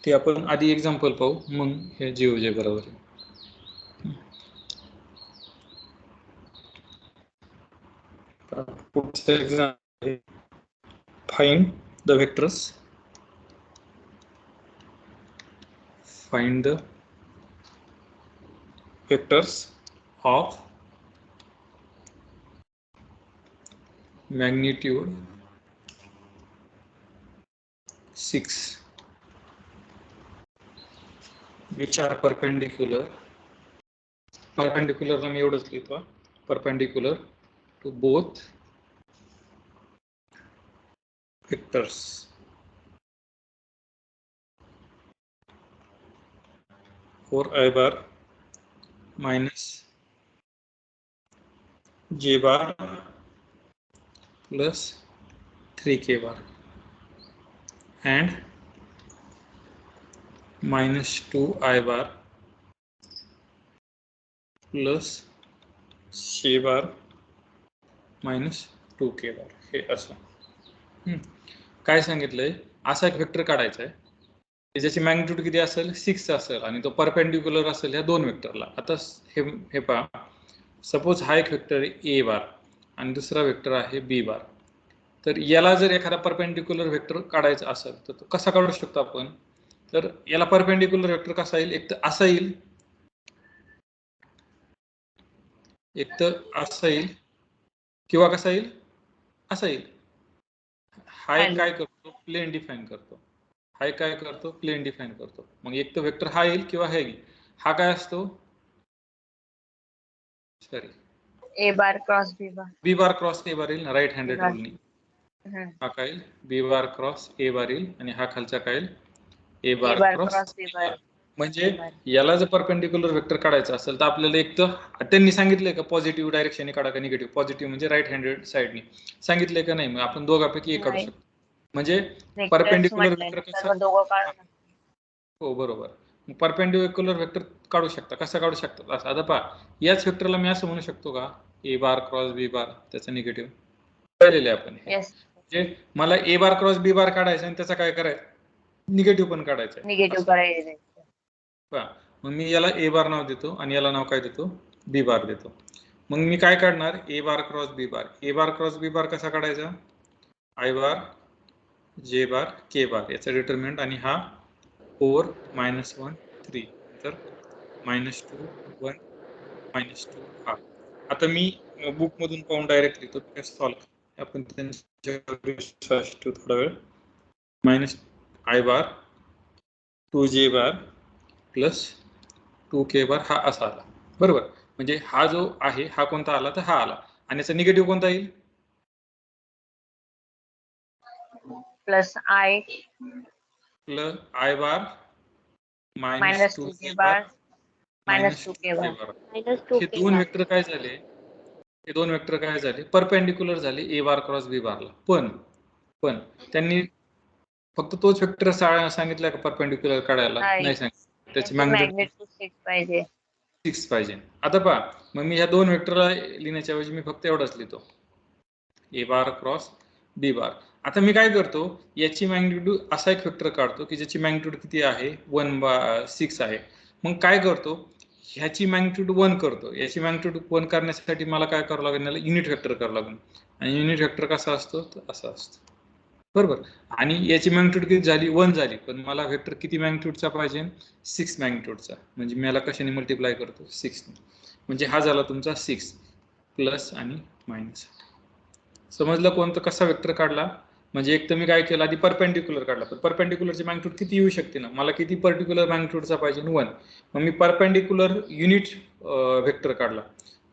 ते आपण आधी एक्झाम्पल पाहू, मग हे जिओजेब्रा बरोबर. पुढचं एक्झाम्पल आहे, find the vectors, of magnitude 6 which are perpendicular ना मी एवढंच लिहितो, perpendicular to both vectors. For I bar minus j bar plus 3k bar and minus 2i bar plus c bar minus 2k bar. हे असं काय सांगितलंय, असा एक vector काढायचा आहे ज्याची मॅग्निट्यूड किती असेल, 6 असेल आणि तो परपेंडिक्युलर असेल ह्या दोन वेक्टरला. आता हे पहा, सपोज हा एक वेक्टर आहे ए बार आणि दुसरा वेक्टर आहे बी बार. तर याला जर एखादा परपेंडिक्युलर वेक्टर काढायचा असेल तर तो कसा काढू शकतो आपण, तर याला परपेंडिक्युलर वेक्टर कसा येईल, एक तर असा येईल, किंवा कसा येईल, असा येईल. हा एक काय करतो, प्लेन डिफाइन करतो. हा काय करतो, प्लेन डिफाइन करतो. मग एक तर वेक्टर हा येईल किंवा हे येईल. हा काय असतो, sorry, A bar cross B bar, B bar cross A bar येईल ना, राईट हँडेड रूलनी. हा काय येईल, बी बार क्रॉस ए बार येईल आणि हा खालचा काय येईल, A bar cross B bar. म्हणजे याला जर परपेंडिक्युलर वेक्टर काढायचा असेल तर आपल्याला एक तर त्यांनी सांगितलंय का पॉझिटिव्ह डायरेक्शनने काढा का निगेटिव्ह. पॉझिटिव्ह म्हणजे राईट हँडेड साइडनी सांगितलंय का नाही, मग आपण दोघांपैकी एक काढू शकतो. म्हणजे परपेंडिक्युलर वेक्टर कसं, हो बरोबर, परपेंडिक्युलर वेक्टर काढू शकता. कसा काढू शकता? असं आता पहा, याच वेक्टरला मी असं म्हणू शकतो का ए बार क्रॉस बी बार त्याचा निगेटिव्ह पाहिलेले आपण हे. म्हणजे मला ए बार क्रॉस बी बार काढायचं आणि त्याचा काय करायचं निगेटिव्ह पण काढायचं आहे. निगेटिव्ह करायचं. पहा मग मी याला ए बार नाव देतो आणि याला नाव काय देतो बी बार देतो. मग मी काय काढणार ए bar cross B bar. A bar cross B बार कसा काढायचा आय बार जे बार के बार याचा डिटर्मिनंट आणि हा 4 -1 3 तर -2 1 -2 हा. आता मी बुक मधून पाहून डायरेक्ट लिहितो कसं सॉल्व आपण त्यांच्यावर विश्वास ठेवू थोडा वेळ. Minus I bar 2j bar plus 2k बार हा असा आला बरोबर. म्हणजे हा जो आहे हा कोणता आला तर हा आला आणि याचा निगेटिव्ह कोणता येईल plus I bar minus 2k bar minus 2k बार. हे दोन वेक्टर काय झाले हे दोन वेक्टर काय झाले परपेंडिक्युलर झाले ए बार क्रॉस बी बारला. पण त्यांनी फक्त तोच वेक्टर सांगितलं का परपेंडिक्युलर काढायला नाही सांगितलं. त्याची मॅग्निट्यूड 6 पाहिजे 6 पाहिजे. आता पहा मग मी ह्या दोन वेक्टरला लिहिण्याच्या ऐवजी मी फक्त एवढंच लिहितो ए बार क्रॉस बी बार. आता मी काय करतो याची मॅग्निट्यूड असा एक वेक्टर काढतो की ज्याची मॅग्निट्यूड किती आहे 6 आहे. मग काय करतो ह्याची मॅग्निट्यूड 1 करतो. याची मॅग्निट्यूड 1 करण्यासाठी मला काय करावं लागेल याला युनिट वेक्टर करावं लागेल आणि युनिट वेक्टर कसा असतो तर असा असतो बरोबर. आणि याची मॅग्निट्यूड किती झाली 1 झाली पण मला वेक्टर किती मॅग्निट्यूडचा पाहिजे 6 मॅग्निट्यूडचा. म्हणजे मी याला कशाने मल्टिप्लाय करतो 6 ने. म्हणजे हा झाला तुमचा 6 प्लस आणि मायनस. समजलं कोणतं कसा वेक्टर काढला म्हणजे एक तर मी काय केलं आधी परपेंडिक्युलर काढला पण परपेंडिक्युलरची मॅग्निट्यूड किती येऊ शकते ना मला किती पर्टिक्युलर मॅग्निट्यूडचा पाहिजे 1. मग मी परपेंडिक्युलर युनिट वेक्टर काढला.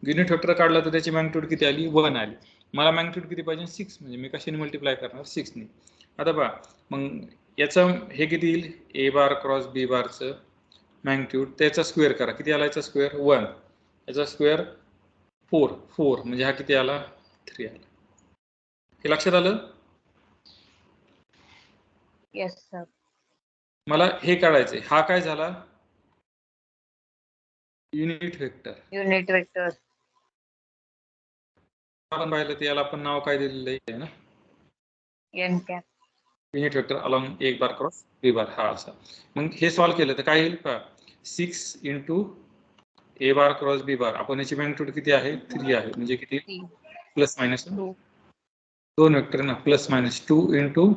युनिट वेक्टर काढला तर त्याची मॅग्निट्यूड किती आली 1 आली. मला मॅग्निट्यूड किती पाहिजे 6 म्हणजे मी कशाने मल्टिप्लाय करणार 6 ने. आता पहा मग याचं हे किती येईल A bar cross B बारचं magnitude त्याचा स्क्वेअर करा किती आला याचा स्क्वेअर 1 याचा स्क्वेअर 4 म्हणजे हा किती आला 3 आला. हे लक्षात आलं. Yes sir. मला हे काढायचंय हा काय झाला युनिट वेक्टर. आपण पाहिलं तर याला आपण नाव काय दिलेलं आहे ना N cap unit vector along एक बार क्रॉस बी बार हा असा. मग हे सॉल्व केलं तर काय येईल का 6 into A bar cross B बार. आपण याची मॅग्निट्यूड किती आहे 3 आहे म्हणजे किती प्लस मायनस 2 वेक्टर ना plus minus 2 into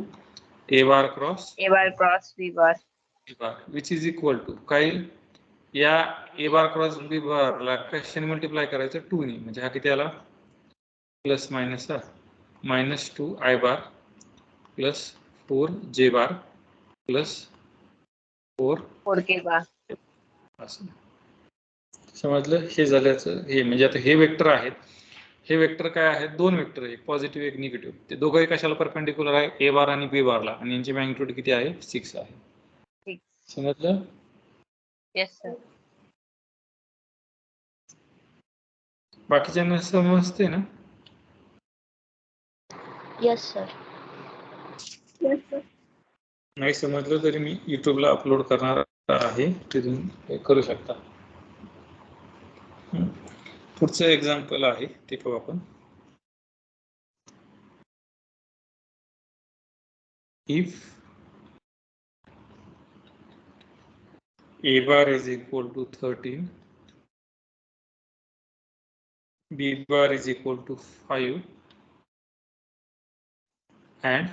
A bar cross B bar which is equal to काय या ए बार क्रॉस बी बारला कशाने मल्टिप्लाय करायचं 2 ने म्हणजे हा किती आला plus minus -2 I bar plus 4 जे बार प्लस 4 के बार. असं समजलं. हे झाल्याचं हे म्हणजे आता हे वेक्टर आहेत हे वेक्टर काय आहेत दोन वेक्टर एक पॉझिटिव्ह एक निगेटिव्ह. ते दोघंही कशाला परपेंडिक्युलर आहे ए बार आणि बी बारला आणि यांची मॅग्निट्यूड किती आहे 6 आहे. समजलं. Yes sir. बाकीच्यांना समजते ना. Yes sir. नाही समजलं तरी मी युट्यूबला अपलोड करणार आहे तिथून करू शकता. पुढचं एक्झाम्पल आहे ते पाहू आपण. If a bar is equal to 13, b bar is equal to 5 and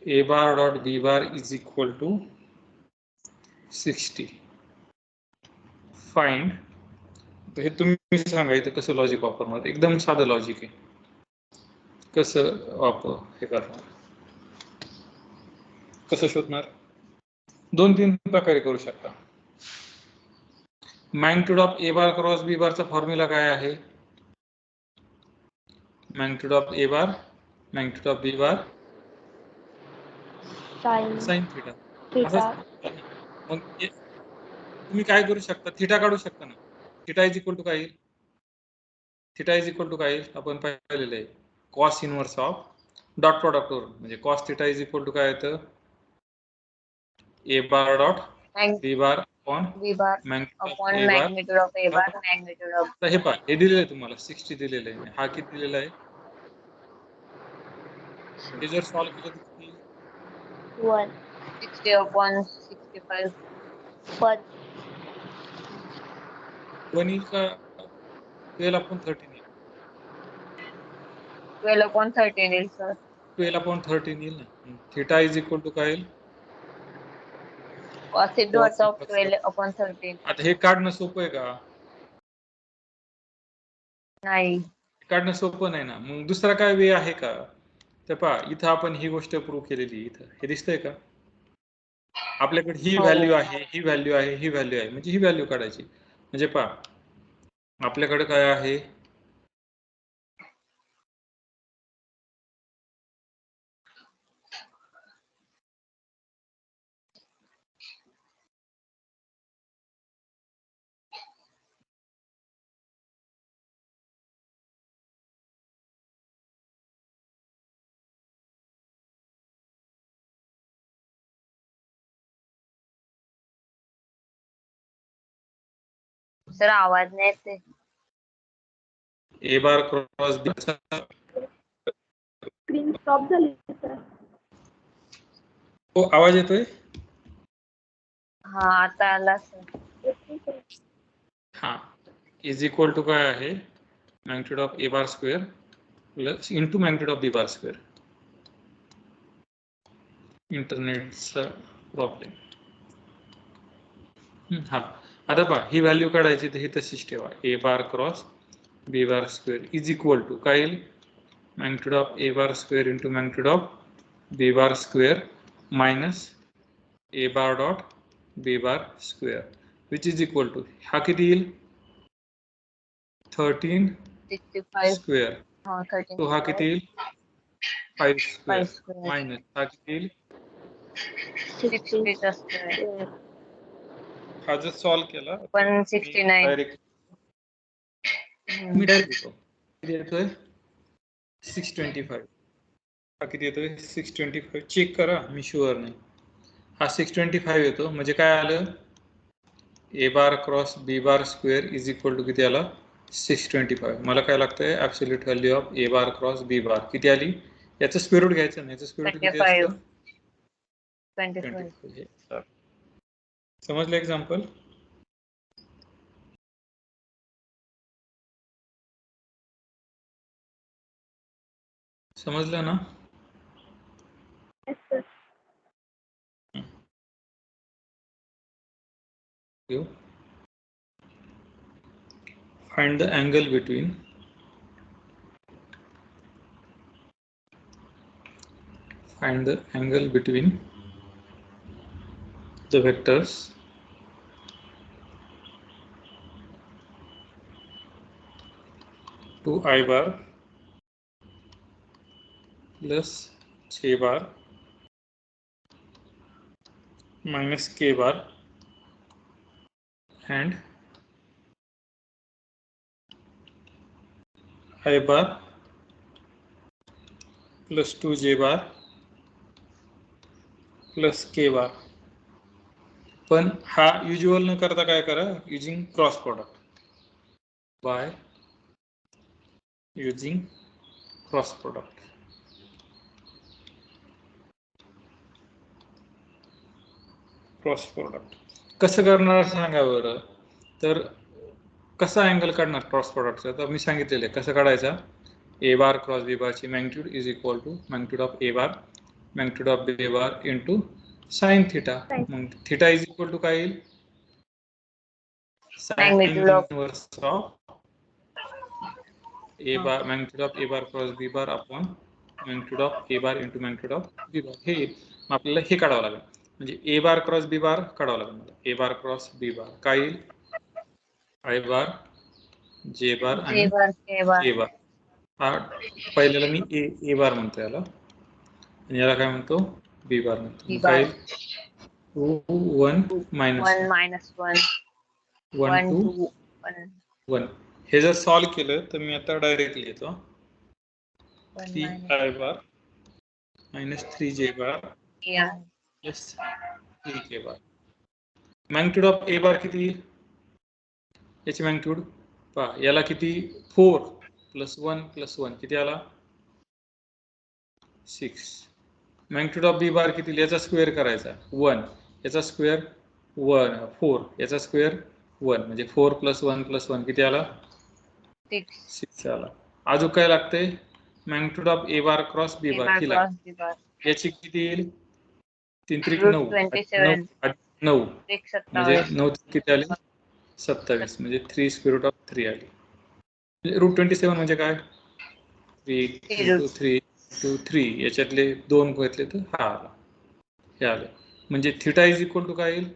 a bar dot b bar is equal to 60. Find. तर हे तुम्ही सांगायचं कसं लॉजिक वापरणार. एकदम साधं लॉजिक आहे. कसं हे करणार कसं शोधणार 2-3 प्रकारे करू शकता. Magnitude of A bar cross B बारचा फॉर्म्युला काय आहे magnitude of A bar magnitude of B bar sine theta. मग तुम्ही काय करू शकता थीटा काढू शकता ना. थीटा इज इक्वल टू काय येईल थीटा इज इक्वल टू काय येईल आपण पाहिलेलं आहे cos inverse of dot product वरून म्हणजे cos theta is equal to काय येतं A bar dot B bar upon B bar magnitude of upon A bar. magnitude of A bar magnitude of आता हे पहा, हे दिलेलं आहे तुम्हाला 60 दिलेलं आहे. हा किती दिलेला आहे? हे जर सॉल्व्ह केलं तर किती येईल? 60 upon 65 but 1 येईल का 12 अपॉन 13 येईल? 12 upon 13 येईल सर. 12 अपॉन 13 येईल ना. थिटा इज इक्वल टू काय येईल? cos inverse of 12 upon 13. आता हे काढणं सोपं आहे का? नाही. काढणं सोपं नाही ना. मग दुसरा काय वे आहे का? तर पहा, इथं आपण ही गोष्ट प्रूव्ह केलेली. इथं हे दिसतंय का? आपल्याकडे ही व्हॅल्यू आहे, ही व्हॅल्यू आहे, ही व्हॅल्यू आहे, म्हणजे ही व्हॅल्यू काढायची. म्हणजे पहा, आपल्याकडे काय आहे? सर आवाज नाही येते. ए बार क्रॉस बी. स्क्रीन स्टॉप झाली सर. हो, आवाज येतोय? हा आता आला सर. हा, इज इक्वल टू काय आहे? Magnitude of A bar square plus into magnitude of B bar square. इंटरनेटचा प्रॉब्लेम. हा, आता पहा, ही व्हॅल्यू काढायची तर ही तशीच ठेवा. A bar cross B bar square is equal to काय येईल? Magnitude of A bar square into magnitude of B bar square minus A bar dot B bar square which is equal to हा किती येईल? 13 65 square. हा 13 तो हा किती येईल? 5 स्क्वेअर 5 स्क्वेअर मायनस हा किती येईल? 60 स्क्वेअर हा जर सॉल्व्ह केला पण 69 डायरेक्ट मी डायरेक्ट येतो. किती येतोय? 625. हा किती येतोय? 625. चेक करा, मी शुअर नाही. हा 625 येतो. म्हणजे काय आलं? A bar cross B bar square is equal to किती आला? 625. मला काय लागतंय? Absolute value of A bar cross B bar किती आली? याचं स्क्वेअर रूट घ्यायचं नाही. याचं स्क्वेअर रूट किती 25 असतं? 25 समजलं एक्झाम्पल? समजलं ना? Yes, sir. Find the angle between the vectors 2i bar plus j bar minus k bar and I bar plus 2j bar plus k bar. पण हा युजुअल न करता काय करा? Using cross product. By using cross product. Cross product कसं करणार सांगा बरं. तर कसा अँगल काढणार क्रॉस प्रोडक्टचा? तर मी सांगितलेलं आहे कसं काढायचा. ए बार क्रॉस बी बारची magnitude is equal to magnitude of A bar magnitude of B bar into sine theta. मग थिटा इज इक्वल टू काय येईल? Sine Magnitude of inverse of A bar magnitude of A bar cross B bar upon magnitude of A bar into magnitude of B bar. हे आपल्याला हे काढावं लागेल. म्हणजे A bar cross B बार काढावं लागेल मला. ए बार क्रॉस बी बार काय येईल? आय बार जे बार आणि J bar K bar के बार. हा पहिल्याला मी ए बार म्हणतो याला आणि याला काय म्हणतो? बी बार म्हणतो. B काय bar येईल? 2 1 मायनस 1 minus 1 1 1 2 2 1 1. हे जर सॉल्व्ह केलं तर मी आता डायरेक्टली येतो. 1 3 minus I bar minus 3 J bar yeah plus 3 K bar. Magnitude of A bar किती? याची मॅग्निट्यूड पहा, याला किती 4 + 1 + 1 किती आला 6. मॅग्निट्यूड ऑफ बी बार किती? याचा स्क्वेअर करायचा 1, याचा स्क्वेअर 1 4, याचा स्क्वेअर 1 म्हणजे 4 + 1 + 1 किती आला 6 आला. अजून काय लागते? Magnitude of A bar cross B bar ही लागते. याची किती येईल? 3 त्रिक 9 9 म्हणजे 9 किती आले 27 म्हणजे 3√3 आली. √27 म्हणजे काय? 3 × 3 × 3 याच्यातले 2 घेतले तर हा आला, हे आले. म्हणजे थीटा इज इक्वल टू काय येईल?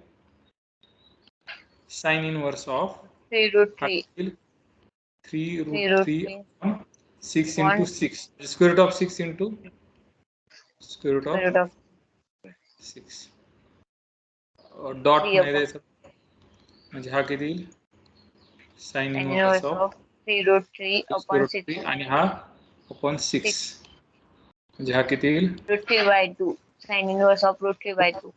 Sine inverse of 3√3 3√3 6 × 6 square root of 6 into square root of 6 dot नाही द्यायचा म्हणजे हा किती येईल? साइन इनवर्स ऑफ 3√3/6 आणि हा अपॉन 6 म्हणजे हा किती येईल? √3/2 साइन इनवर्स ऑफ √3/2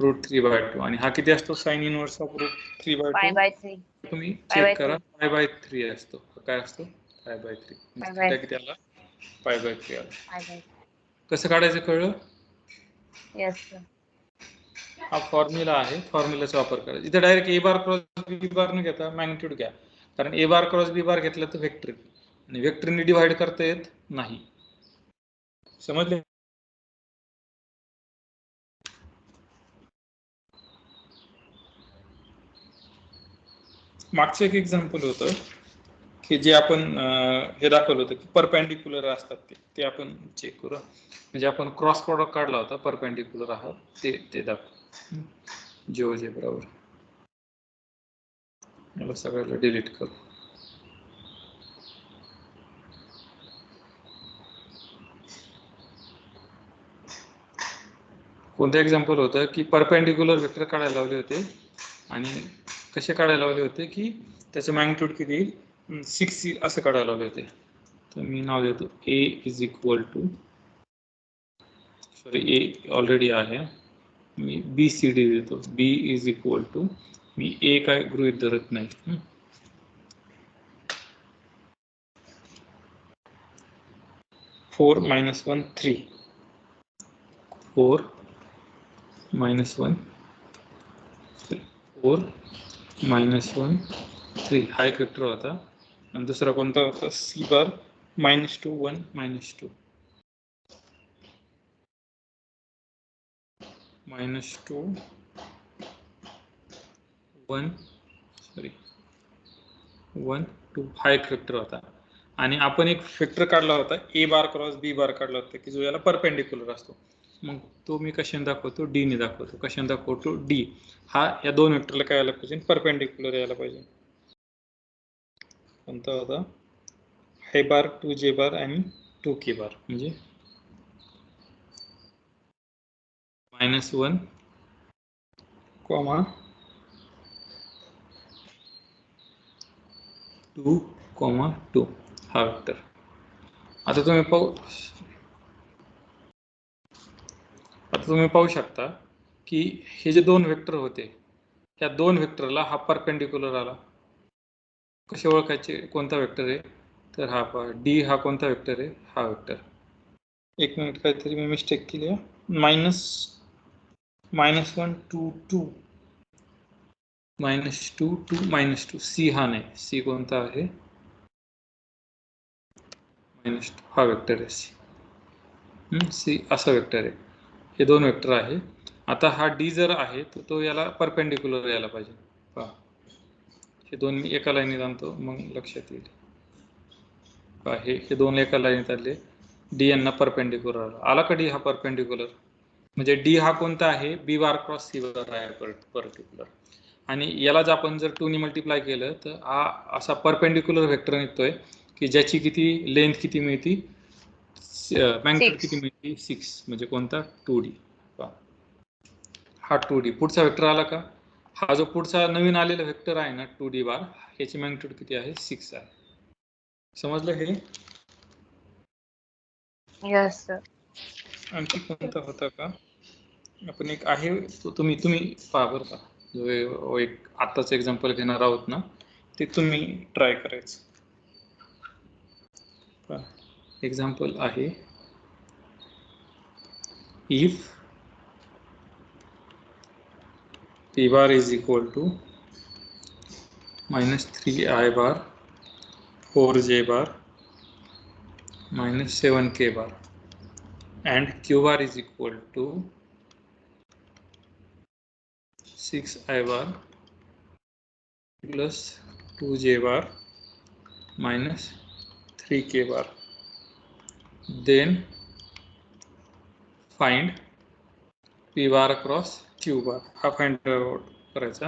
√3/2 आणि हा किती असतो? साइन इनवर्स ऑफ √3/2 π/3 तुम्ही चेक करा π/3 असतो. काय असतो? π/3 म्हणजे थीटा किती आला? π/3 आला. कसं काढायचं कळलं? Yes sir. हा फॉर्म्युला आहे, फॉर्म्युलाचा वापर करायचा. इथे डायरेक्ट ए बार क्रॉस बी बार न घेता मॅग्निट्यूड घ्या, कारण ए बार क्रॉस बी बार घेतलं तर वेक्टर आणि वेक्टरने डिवाइड करता येत नाही. समजले? मागचं एक एक्झाम्पल होतं की जे आपण हे दाखवलं होतं की परपेंडिक्युलर असतात ते आपण चेक करू. म्हणजे आपण क्रॉस प्रॉडक्ट काढला होता परपेंडिक्युलर आहात ते दाखवू जिओजेब्रावर. मला सगळ्याला डिलीट करू. कोणतं एक्झाम्पल होतं की परपेंडिक्युलर वेक्टर काढायला लावले होते आणि कसे काढायला लावले होते की त्याचं मॅग्निट्यूड किती 6 असं काढायला लावले होते. तर मी नाव देतो A is equal to sorry A already आहे, मी बी सी डी देतो. बी इज इक्वल टू मी ए काय गृहीत धरत नाही. 4 - 1 3 4 - 1 4 - 1 3 हा एक वेक्टर होता आणि दुसरा कोणता होता? सी बार -2 1 -2 -2 1 सॉरी 1 2 हा एक वेक्टर होता. आणि आपण एक वेक्टर काढला होता ए बार क्रॉस बी बार काढला होता की जो याला परपेंडिक्युलर असतो. मग तो मी कशाने दाखवतो? डी ने दाखवतो. कशाने दाखवतो? डी हा या दोन वेक्टरला काय यायला पाहिजे? परपेंडिक्युलर यायला पाहिजे. कोणता होता? ए बार 2 बार आणि 2 बार म्हणजे -1 2 2 हा वेक्टर. आता तुम्ही पाहू शकता की हे जे दोन वेक्टर होते त्या दोन वेक्टरला हा परपेंडिक्युलर आला. कसे ओळखायचे कोणता वेक्टर आहे? तर हा डी हा कोणता वेक्टर आहे? हा वेक्टर. एक मिनिट, काहीतरी मी मिस्टेक केली आहे. -1 2 2 -2 2 -2 सी हा नाही, सी कोणता आहे? -2 हा वेक्टर आहे सी. सी असा वेक्टर आहे. हे दोन वेक्टर आहे. आता हा डी जर आहे तर तो याला परपेंडिक्युलर यायला पाहिजे. पहा हे दोन मी एका लाईनीत आणतो मग लक्षात येईल. पहा हे दोन एका लाईनीत आले, डी यांना परपेंडिक्युलर आला का? डी हा परपेंडिक्युलर म्हणजे डी हा कोणता आहे? बी बार क्रॉस सी बार आहे पर्टिक्युलर. आणि यालाच आपण जर 2 ने मल्टिप्लाय केलं तर हा असा परपेंडिक्युलर वेक्टर निघतोय की ज्याची किती लेंथ किती मिळती? मॅग्निट्यूड किती मिळते? 6 म्हणजे कोणता? 2D. हा 2D. पुढचा वेक्टर आला का? हा जो पुढचा नवीन आलेला वेक्टर आहे ना 2D बार, याची मॅग्निट्यूड किती आहे? 6 आहे. समजलं हे? Yes sir. आणखी कोणता होता का? आपण एक आहे तो तुम्ही पहा बरं का. जो एक आताच एक्झाम्पल घेणार आहोत ना, ते तुम्ही ट्राय करायचं. एक्झाम्पल आहे, if p bar is equal to minus 3i bar 4j bar minus 7k bar and q bar is equal to 6i bar plus 2j bar minus 3k bar, then find p bar across q bar. हा find out करायचा.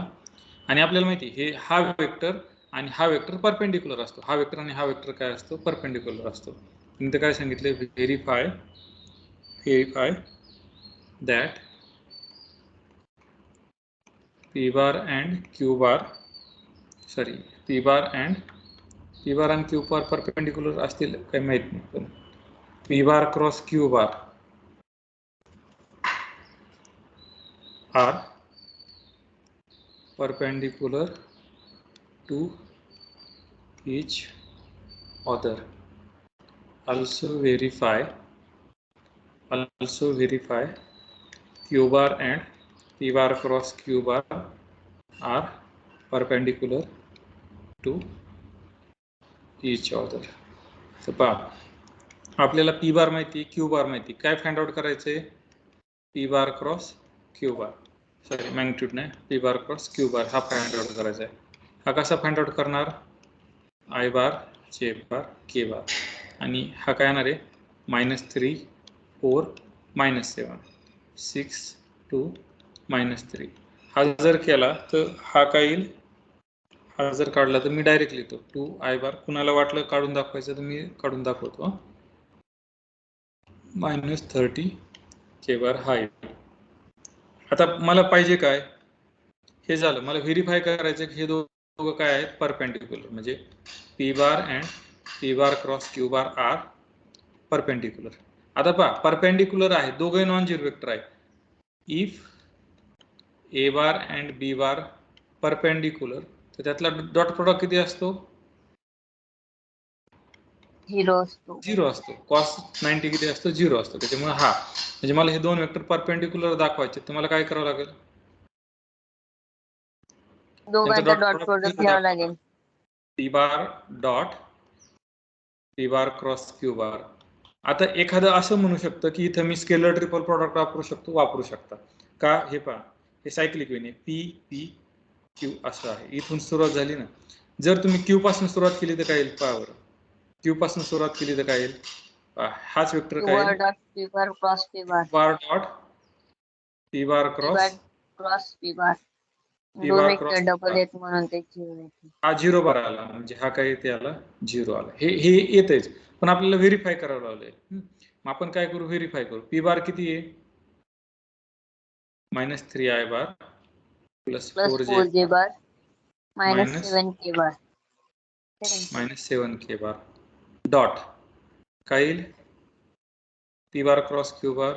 आणि आपल्याला माहिती हे हा vector आणि हा vector perpendicular असतो. हा वेक्टर आणि हा वेक्टर काय असतो? परपेंडिक्युलर असतो. इथे काय सांगितले? Verify that p bar and q bar p bar and q bar perpendicular असतील काही माहित नाही, पण p bar cross q bar are perpendicular to each other. Also verify q bar and p bar cross q bar are perpendicular to each other. तर पहा, आपल्याला p bar माहिती, q bar माहिती, काय फाइंड आउट करायचंय? p bar cross q bar, sorry magnitude नाही, p bar cross q bar हा find out करायचा आहे. हा कसा फाइंड आउट करणार? i bar j bar k bar, आणि हा काय येणार आहे? -3 4 -7 6 2 -3. हा जर केला तर हा काय येईल? हा जर काढला तर मी डायरेक्ट लिहितो 2i bar. कुणाला वाटलं काढून दाखवायचं तर मी काढून दाखवतो. -30 k bar हा येईल. आता मला पाहिजे काय? हे झालं. मला व्हेरीफाय करायचं की हे दोघं काय आहेत? परपेंडिक्युलर. म्हणजे p bar and p bar cross q bar are perpendicular. आता पहा, परपेंडिक्युलर आहे, दोघे नॉन झिरो वेक्टर आहे. If a bar and b bar perpendicular, तर त्यातला डॉट प्रोडक्ट किती असतो? 0 असतो. 0 असतो. cos 90 किती असतो? 0 असतो. त्याच्यामुळे हा, म्हणजे मला हे दोन वेक्टर परपेंडिक्युलर दाखवायचे, तर मला काय करावं लागेल? दोघांचा डॉट प्रोडक्ट घ्यावा लागेल. p bar dot p bar cross q bar. आता एखादं असं म्हणू शकतं की इथं मी स्केलर ट्रिपल प्रॉडक्ट वापरू शकता का? हे पहा, हे सायक्लिक वेने p p q असं आहे. इथून सुरुवात झाली ना, जर तुम्ही q पासून सुरुवात केली तर काय येईल? पहा बरं, q पासून सुरुवात केली तर काय येईल? हाच वेक्टर काय येईल? Dot p bar cross p bar dot p bar cross p bar. p दोन bar वेक्टर डबल येत म्हणून ते 0 येते. हा 0 बार आला, म्हणजे हा काय येते? आला 0 आला. हे येतेच, पण आपल्याला व्हेरीफाय करावं लागेल. मग आपण काय करू? व्हेरीफाय करू. p बार किती आहे? -3i bar plus 4j bar -7k bar -7k bar dot काय येईल? p bar cross q bar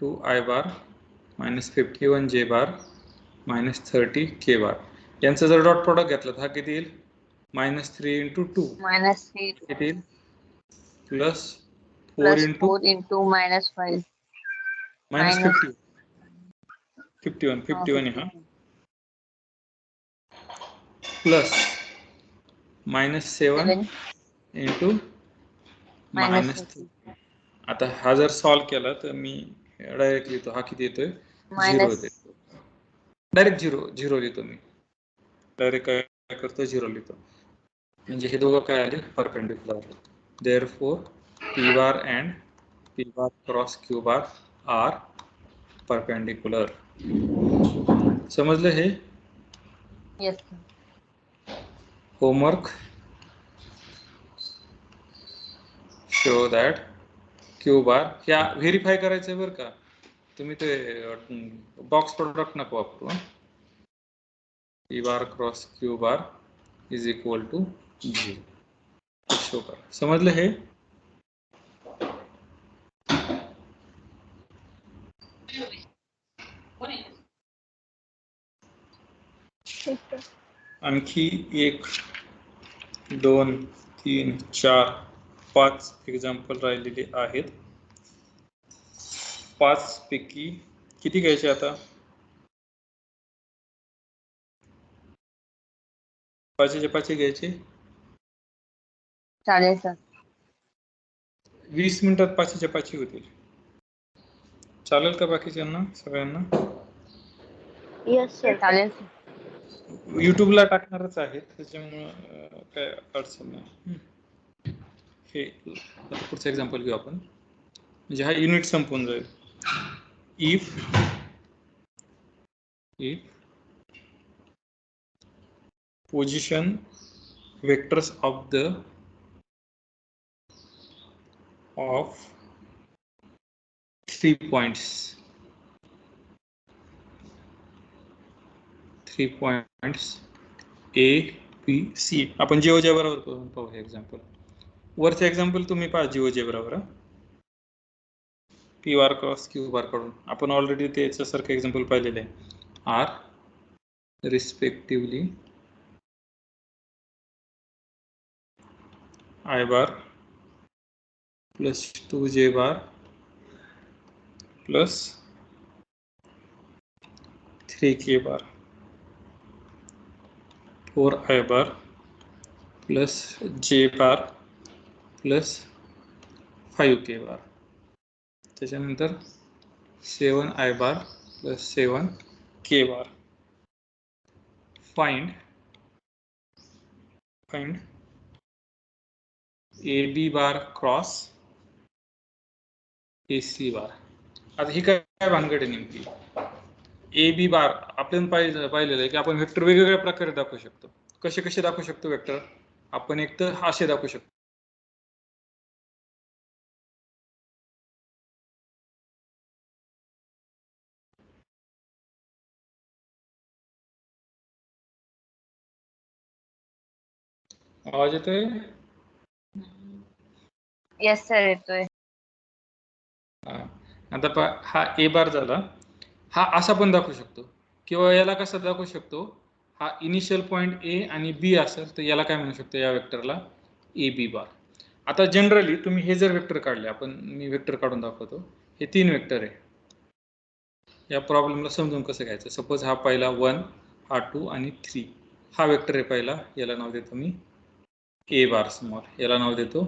2i bar -51j bar -30k bar. यांचं जर डॉट प्रोडक्ट घेतलं तर हा किती येईल? -3 × 2 -3 किती येईल? प्लस 4 4 into -5 -51 हा, प्लस -7 × -3. आता हा जर सॉल्व केला तर मी डायरेक्ट लिहितो, हा किती येतोय? 0 येतोय. डायरेक्ट 0 लिहितो मी. डायरेक्ट काय करतो? 0 लिहितो. म्हणजे हे दोघं काय आले? Perpendicular. Therefore p bar and p bar cross q bar are perpendicular. समजलं हे? Yes. Homework, show that q bar ह्या व्हेरीफाय करायचं बरं का. तुम्ही ते बॉक्स प्रोडक्ट नको वापरू. p bar cross q bar is equal to 0. Show करा. समजलं हे? ठीक सर. आणखी 1 2 3 4 5 एक्झाम्पल राहिलेले आहेत. 5 पैकी किती घ्यायचे आता? 5चे 5 घ्यायचे. चालेल सर. 20 मिनिटात 5चे 5 होतील. चालेल का बाकीच्यांना सगळ्यांना? Yes sir. चालेल. युट्यूबला टाकणारच आहेत त्याच्यामुळं काय अडचण नाही. हे पुढचं एक्झाम्पल घेऊ आपण. म्हणजे हा युनिट संपून जाईल. If position vectors of 3 points A, B, C. आपण जिओजेब्रावर करून पाहू हे एक्झाम्पल. वरचे एक्झाम्पल तुम्ही पहा जिओजेब्रावर. P बार क्रॉस Q बार काढून आपण ऑलरेडी त्याच्यासारखे एक्झाम्पल पाहिलेले आहे. R respectively I bar plus 2J bar plus 3K bar 4I bar plus J bar plus 5K बार. त्याच्यानंतर 7I बार प्लस 7K बार. फाइंड AB बार क्रॉस AC बार. आता ही काय भानगड आहे नेमकी? AB बार आपण पाहिलेलं आहे की आपण वेक्टर वेगवेगळ्या प्रकारे दाखवू शकतो. कसे कसे दाखवू शकतो वेक्टर? आपण एक तर असे दाखवू शकतो. आवाज येतोय? येस सर येतोय. आता हा A बार झाला. हा असा पण दाखवू शकतो किंवा याला कसं दाखवू शकतो? हा इनिशियल पॉइंट A आणि B असेल तर याला काय म्हणू शकतो या वेक्टरला? AB बार. आता जनरली तुम्ही हे जर वेक्टर काढले, मी वेक्टर काढून दाखवतो. हे 3 वेक्टर आहे. या प्रॉब्लेमला समजून कसं घ्यायचं? सपोज हा पहिला 1, हा 2 आणि 3. हा वेक्टर आहे पहिला. याला नाव देतो मी A बार स्मॉल. याला नाव देतो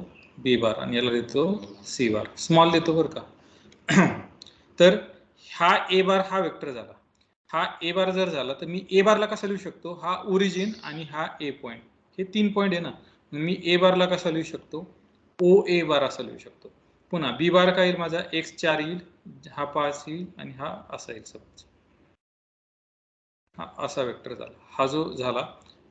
B बार आणि याला देतो C बार. स्मॉल देतो बरं का. तर हा A बार हा वेक्टर झाला. हा A बार जर झाला तर मी A बारला कसा लिहू शकतो? हा ओरिजिन आणि हा A पॉइंट. हे 3 पॉइंट आहे ना. मी A बारला कसा लिहू शकतो? OA बार असा लिहू शकतो. पुन्हा B बार काय येईल माझा? x4 येईल, हा 5 येईल आणि हा असा येईल. सपोज हा असा वेक्टर झाला. हा जो झाला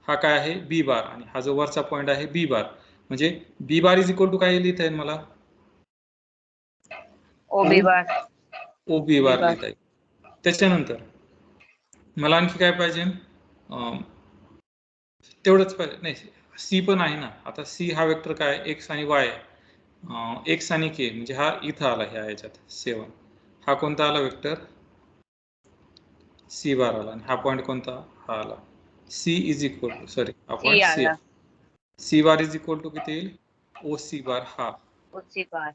हा काय आहे? B बार आणि हा जो वरचा पॉइंट आहे B बार. म्हणजे B bar is equal to काय लिहिता येईल मला? OB बार. OB बार लिहिता येईल. त्याच्यानंतर मला आणखी काय पाहिजे? तेवढंच पाहिजे नाही, C पण आहे ना. आता C हा वेक्टर काय? x आणि y. x आणि k म्हणजे हा इथं आला ह्या याच्यात 7. हा कोणता आला वेक्टर? C बार आला. आणि हा पॉइंट कोणता? हा आला. C is equal to sorry हा point C. C bar is equal to किती येईल? OC बार हा. OC बार.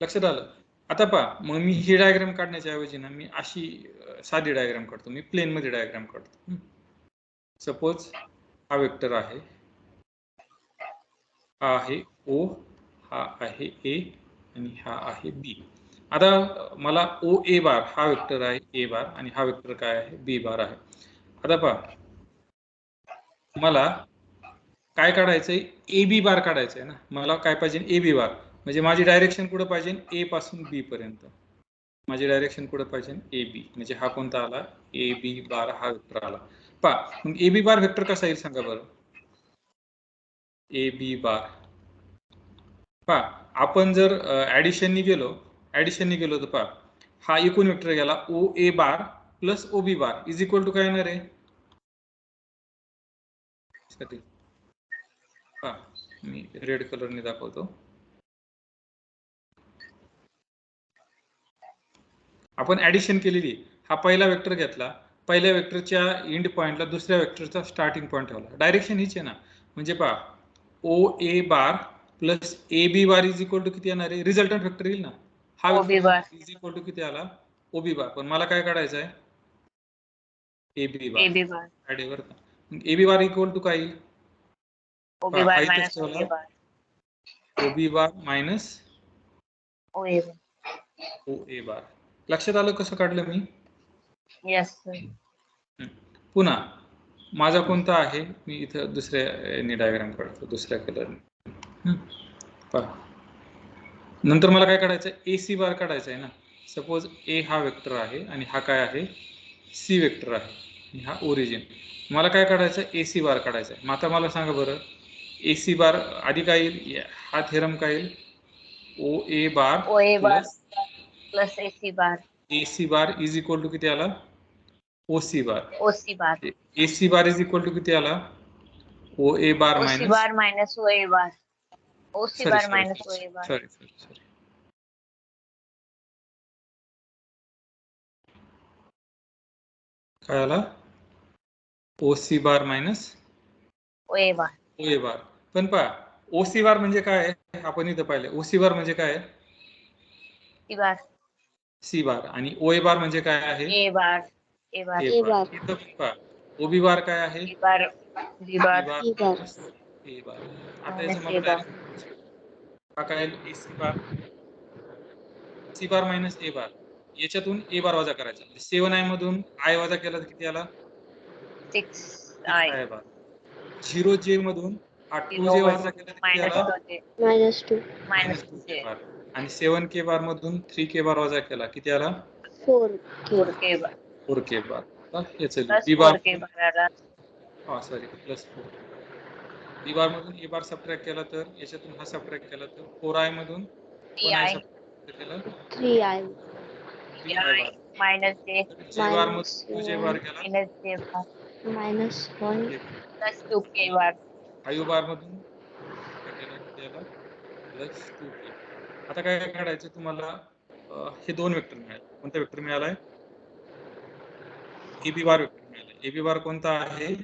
लक्षात आलं? आता पहा, मग मी ही डायग्राम काढण्याच्या ऐवजी ना मी अशी साधी डायग्राम काढतो. मी प्लेन मध्ये डायग्राम काढतो. सपोज हा वेक्टर आहे, हा आहे O, हा आहे A आणि हा आहे B. आता मला OA बार हा वेक्टर आहे A बार आणि हा वेक्टर काय आहे? B बार आहे. आता पहा, मला काय काढायचंय? AB बार काढायचंय ना. मला काय पाहिजे? AB बार. म्हणजे माझी डायरेक्शन कुठे पाहिजे? A पासून B पर्यंत. माझी डायरेक्शन कुठे पाहिजे? AB. म्हणजे हा कोणता आला? AB बार हा वेक्टर आला. पहा, मग AB बार वेक्टर कसा येईल सांगा बरं? AB बार पहा, आपण जर ऍडिशननी गेलो तर पहा, हा एकूण वेक्टर गेला OA bar plus OB bar is equal to काय येणार आहे? पहा, मी रेड कलरने दाखवतो. आपण ऍडिशन केलेली. हा पहिला वेक्टर घेतला, पहिल्या वेक्टरच्या एंड पॉइंटला दुसऱ्या वेक्टरचा स्टार्टिंग पॉइंट ठेवला. डायरेक्शन हीच आहे ना. म्हणजे पहा O A bar plus A B bar is equal to किती येणार आहे? रिझल्टंट वेक्टर येईल ना. हा OB bar is equal to किती आला? ओबी बार. पण मला काय काढायचं आहे? ए बी बार. AB बार वर A B bar equal to काय? OB bar minus OA bar OB bar minus OA bar. O A bar. लक्षात आलं कसं काढलं मी? Yes sir. पुन्हा माझा कोणता आहे? मी इथं दुसऱ्या डायग्राम काढतो दुसऱ्या कलरने. पहा नंतर मला काय काढायचं आहे? ए सी बार काढायचा आहे ना. सपोज ए हा वेक्टर आहे आणि हा काय आहे? सी वेक्टर आहे आणि हा ओरिजिन. मला काय काढायचं आहे? ए सी बार काढायचा आहे. मग आता मला सांगा बरं ए सी बार आधी काय येईल? हा थेरम काय येईल? O A bar OA bar plus plus AC bar A C bar is equal to किती आला? O C bar. OC bar A C bar is equal to किती आला? O A bar OC bar minus OA bar OC bar minus OA bar. Sorry काय आला? O C bar minus OA bar O A bar. पण पहा ओ C बार म्हणजे काय आहे? आपण इथं पाहिलं. ओ सी बार म्हणजे काय आहे? C बार सी बार. आणि ओ ए बार म्हणजे काय आहे? A bar A bar A बार. इथं पण पहा ओबी बार काय आहे? B bar B bar E bar. A बार. आता मायनस याचं A मला बार हा काय? ए C bar C bar minus A बार. याच्यातून ए बार वजा करायचा. 7i मधून आय वजा केला तर किती आला? 6i बार. 0j मधून हा 2j वजा केला तर किती आला? -2 मायनस -2k 2j बार. आणि 7k बार मधून 3k बार वजा केला किती आला? 4k 4k बार 4k बार. याचं प्लस बी बार 4k बार आला. Sorry plus 4. बी बार मधून ए बार सबट्रॅक्ट केला तर याच्यातून हा सबट्रॅक्ट केला तर 4i मधून 1i सबट्रॅक्ट केला 3i 3i बार. मायनस j j बार मधून 2j बार केला मायनस j बार -1 प्लस 2k बार 5 बार मधून केला किती आला? Plus 2k. आता काय काढायचं तुम्हाला? हे दोन वेक्टर मिळाले. कोणता वेक्टर मिळालाय? ए बी बार वेक्टर मिळालाय. ए बी बार कोणता आहे?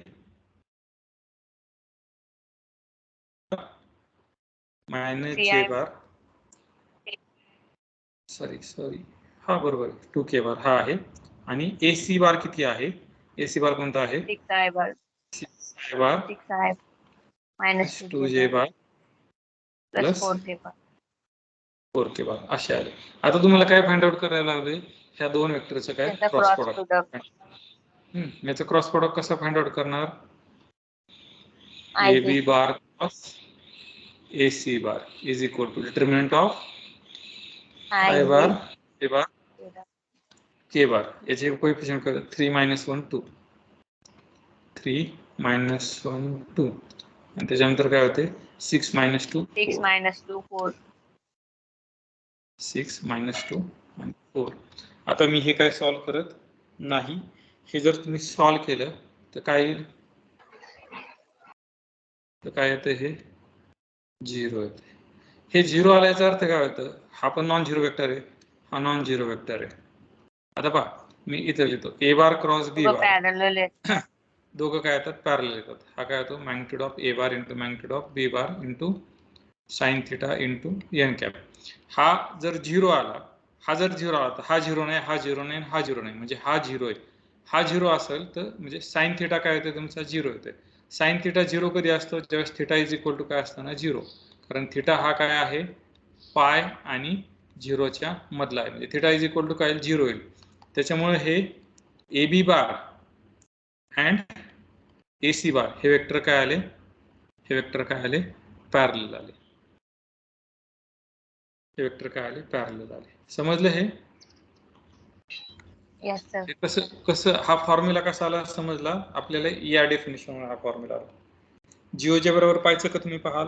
मायनस जे बार सॉरी हा बरोबर 2k बार हा आहे. आणि ए सी बार किती आहे? ए सी बार कोणता आहे? 6i बार 6i बार 6i मायनस 2j बार प्लस 4k बार 4k बार असे आले. आता तुम्हाला काय फाइंड आउट करायला लागले? ह्या दोन वेक्टरचं काय? Cross product. याचं क्रॉस प्रोडक्ट कसं फाइंड आउट करणार? A B bar cross A C bar is equal to determinant of I bar A bar K bar. याचे कोएफिशिएंट 3 - 1 2 3 - 1 2 आणि त्याच्यानंतर काय होते? 6 - 2 6 - 2 4 6 - 2 आणि 4. आता मी हे काय सॉल्व करत नाही. हे जर तुम्ही सॉल्व केलं तर काय येईल? तर काय येतं? हे 0 येते. हे 0 आल्याचा अर्थ काय होतं? हा पण नॉन झिरो वेक्टर आहे, हा नॉन झिरो वेक्टर आहे. आता पहा मी इथे लिहितो ए बार क्रॉस बी बार. पॅरलल आहेत. दोघं काय येतात? पॅरलल येतात. हा काय होतो? Magnitude of A bar into magnitude of B bar into sine theta into N cap. हा जर 0 आला, हा जर 0 आला तर हा 0 नाही, हा 0 नाही, हा 0 नाही. म्हणजे हा 0 आहे. हा 0 असेल तर म्हणजे साइन थिटा काय येते? तुमचा 0 येते. साइन थिटा 0 कधी असतो? ज्यावेळेस थिटा इज इक्वल टू काय असताना 0. कारण थिटा हा काय आहे? पाय आणि 0च्या मधला आहे. म्हणजे थिटा इज इक्वल टू काय? 0 येईल. त्याच्यामुळे हे ए B bar and A C bar हे वेक्टर काय आले? हे वेक्टर काय आले? पॅरलल आले. हे वेक्टर काय आले? पॅरलल आले. समजलं हे? Yes sir. कसं हा फॉर्म्युला कसा आला समजला? आपल्याला या डेफिनेशन हा फॉर्म्युला आला. जिओच्या बरोबर पाहायचं का तुम्ही? पाहाल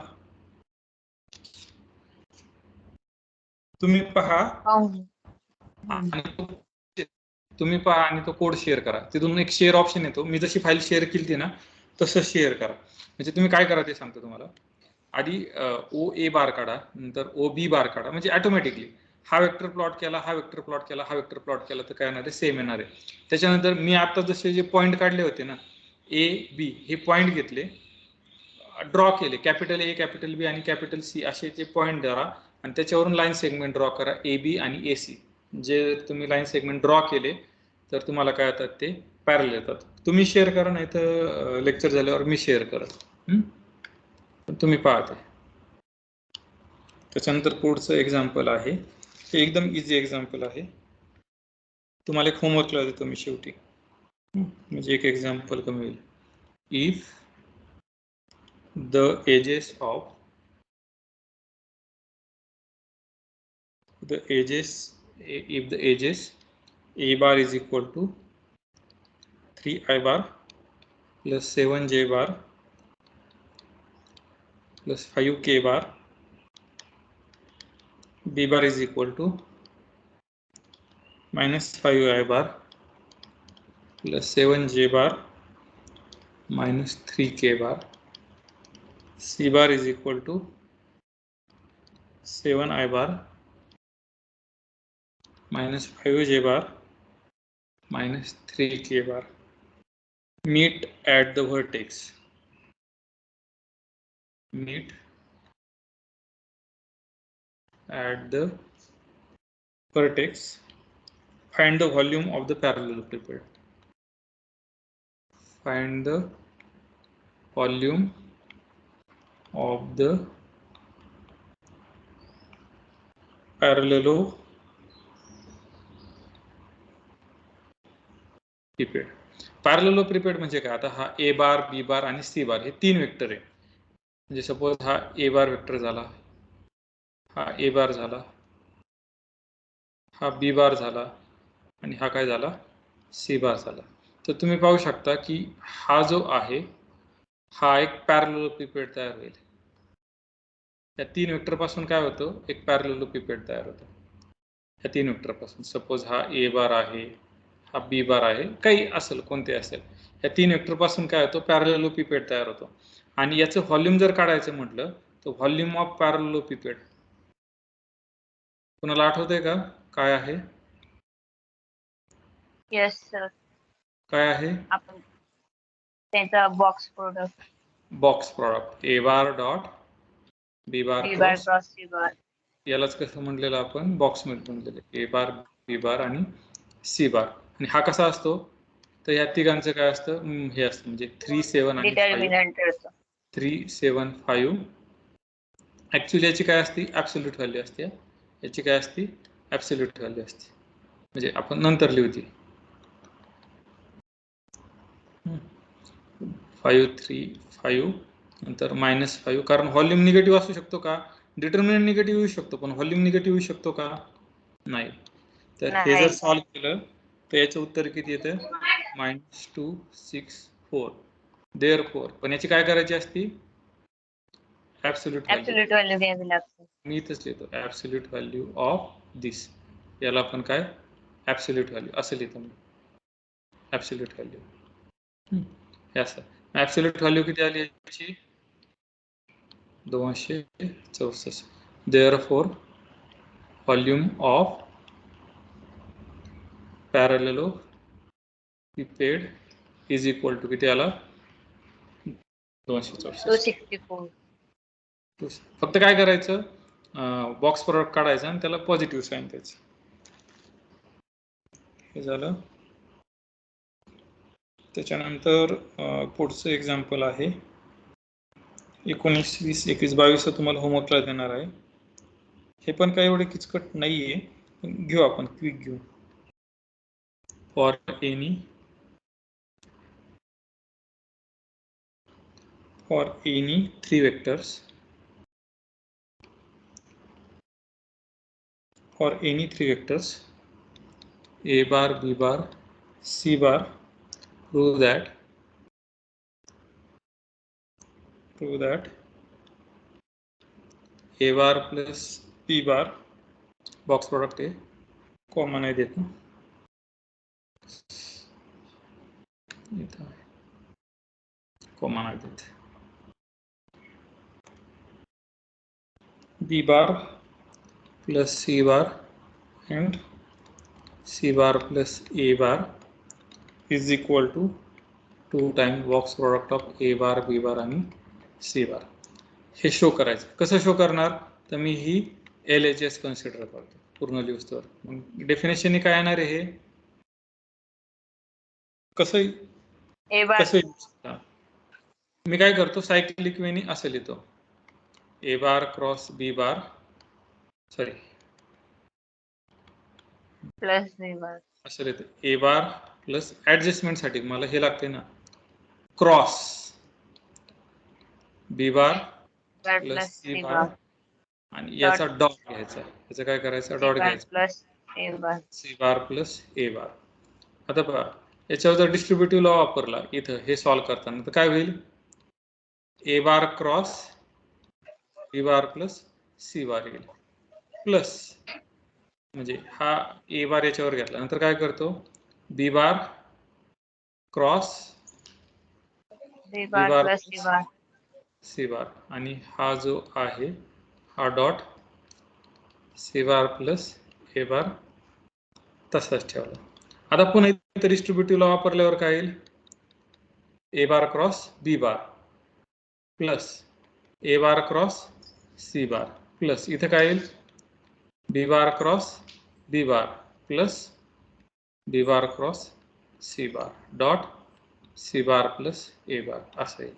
तुम्ही पहा आणि तुम्ही पहा आणि तो कोड शेअर करा. तिथून एक शेअर ऑप्शन येतो. मी जशी फाईल शेअर केली ना तसं शेअर करा. म्हणजे तुम्ही काय करा ते सांगतो तुम्हाला. आधी ओ ए बार काढा, नंतर ओ बी बार काढा. म्हणजे ऑटोमॅटिकली हा वेक्टर प्लॉट केला, हा वेक्टर प्लॉट केला, हा वेक्टर प्लॉट केला तर काय येणार आहे, सेम येणार आहे. त्याच्यानंतर मी आता जसे जे पॉईंट काढले होते ना, ए बी हे पॉईंट घेतले, ड्रॉ केले, कॅपिटल ए, कॅपिटल बी आणि कॅपिटल सी असे जे पॉईंट धरा आणि त्याच्यावरून लाईन सेगमेंट ड्रॉ करा, ए बी आणि ए सी. जे तुम्ही लाईन सेगमेंट ड्रॉ केले तर तुम्हाला काय येतात, ते पॅरल येतात. तुम्ही शेअर करा, नाही तर लेक्चर झाल्यावर मी शेअर करत, पण तुम्ही पाहते. त्याच्यानंतर पुढचं एक्झाम्पल आहे, हे एकदम इझी एक्झाम्पल आहे, तुम्हाला एक होमवर्कला देतो मी शेवटी, म्हणजे एक एक्झाम्पल कमी होईल. If the edges if the edges a bar is equal to 3i bar plus 7j bar plus 5k bar, b bar is equal to minus 5i bar plus 7j bar minus 3k bar, c bar is equal to 7i bar minus 5j bar minus 3k bar, meet at the vertex. Meet at the vertex. Find the volume of the parallelepiped. Find the volume of the parallelepiped. पॅरलेलोपिपेड म्हणजे काय, आता हा A bar, B बार आणि C bar हे 3 vector आहे. म्हणजे suppose हा A bar vector झाला, हा ए बार झाला, हा बी बार झाला आणि हा काय झाला, सी बार झाला. तर तुम्ही पाहू शकता की हा जो आहे हा एक पॅरलेलोपिपेड तयार होईल. या 3 वेक्टर पासून काय होतं, एक पॅरलेलोपिपेड तयार होतं. या 3 वेक्टर पासून सपोज हा ए बार आहे, हा बी बार आहे, काही असेल, कोणते असेल, या 3 वेक्टर पासून काय होतं, पॅरलेलोपिपेड तयार होतो. आणि याचं व्हॉल्यूम जर काढायचं म्हटलं तर व्हॉल्यूम ऑफ पॅरलेलोपिपेड कुणाला आठवतंय का, काय आहे? Yes sir. काय आहे? आपण त्यांचा box product. Box product A bar dot B bar cross C bar. यालाच कसं म्हटलेलं आपण, बॉक्स मध्ये म्हटलेलं, ए बार, बी बार आणि सी बार. आणि हा कसा असतो, तर या तिघांचं काय असतं, हे असतं, म्हणजे 3, 7 आणि 5. 3, 7, 5. ऍक्च्युली याची काय असते, ऍब्सोल्यूट व्हॅल्यू असते. याची काय असते, ऍब्सोल्यूट व्हॅल्यू असते, म्हणजे आपण नंतर लिहू ती. 5, 3, 5 नंतर -5, कारण व्हॉल्यूम निगेटिव्ह असू शकतो का, डिटर्मिनंट निगेटिव्ह येऊ शकतो, पण व्हॉल्यूम निगेटिव्ह येऊ शकतो का, नाही. तर हे जर सॉल्व्ह केलं तर याचं उत्तर किती येतं, -2, 6, 4. देअरफॉर पण याची काय करायची असती, ऍब्सोल्यूट व्हॅल्यू घ्यावी लागते. मी इथंच लिहितो, ऍब्सोल्यूट व्हॅल्यू ऑफ दिस. याला आपण काय, ऍब्सोल्यूट व्हॅल्यू असं लिहितो मी, ऍब्सोल्यूट व्हॅल्यू. असं ऍब्सोल्यूट व्हॅल्यू किती आली याची, 264. Therefore volume of parallelepiped is equal to किती आला, 264. फक्त काय करायचं, बॉक्स प्रोडक्ट काढायचं आणि त्याला पॉझिटिव्ह साईन द्यायचं. हे झालं. त्याच्यानंतर पुढचं एक्झाम्पल आहे 19, 20, 21, 22 तुम्हाला होमवर्कला देणार आहे. हे पण काही एवढे किचकट नाहीये, घेऊ आपण, क्विक घेऊ. For any 3 vectors, a bar, b bar, c bar, prove that a bar plus b bar box product आहे, कॉमन नाही देत ना, इथं कॉमन नाही देत. b bar plus c bar and C bar plus A bar is equal to 2 times box product of A bar, B bar आणि C bar. हे show करायचं. कसं शो करणार? तर मी ही LHS कन्सिडर करतो पूर्ण लिहूस्तवर. मग डेफिनेशन काय येणार आहे हे? कसं A bar. कसं मी काय करतो सायक्लिक वेनी असं लिहितो. A bar cross B bar sorry plus B bar. असं लिहितो. A बार प्लस ऍडजस्टमेंट साठी मला हे लागते ना क्रॉस B बार प्लस C बार आणि याचा डॉट घ्यायचा. याचं काय करायचं? डॉट घ्यायचा plus A bar. C bar plus A बार. आता पहा याच्यावर जर डिस्ट्रीब्युटिव्ह लॉ वापरला इथं हे सॉल्व्ह करताना तर काय होईल? A bar cross B bar plus C बार येईल प्लस म्हणजे हा A बार याच्यावर घेतला नंतर काय करतो B bar cross B bar plus C bar. C bar आणि हा जो आहे हा dot C bar plus A bar तसाच ठेवला. आता पुन्हा इथे डिस्ट्रीब्युटिव्ह लॉ वापरल्यावर काय येईल? A bar cross B bar plus A bar cross C bar plus इथे काय येईल? B bar cross B bar plus B bar cross C bar dot C bar plus A बार असं येईल.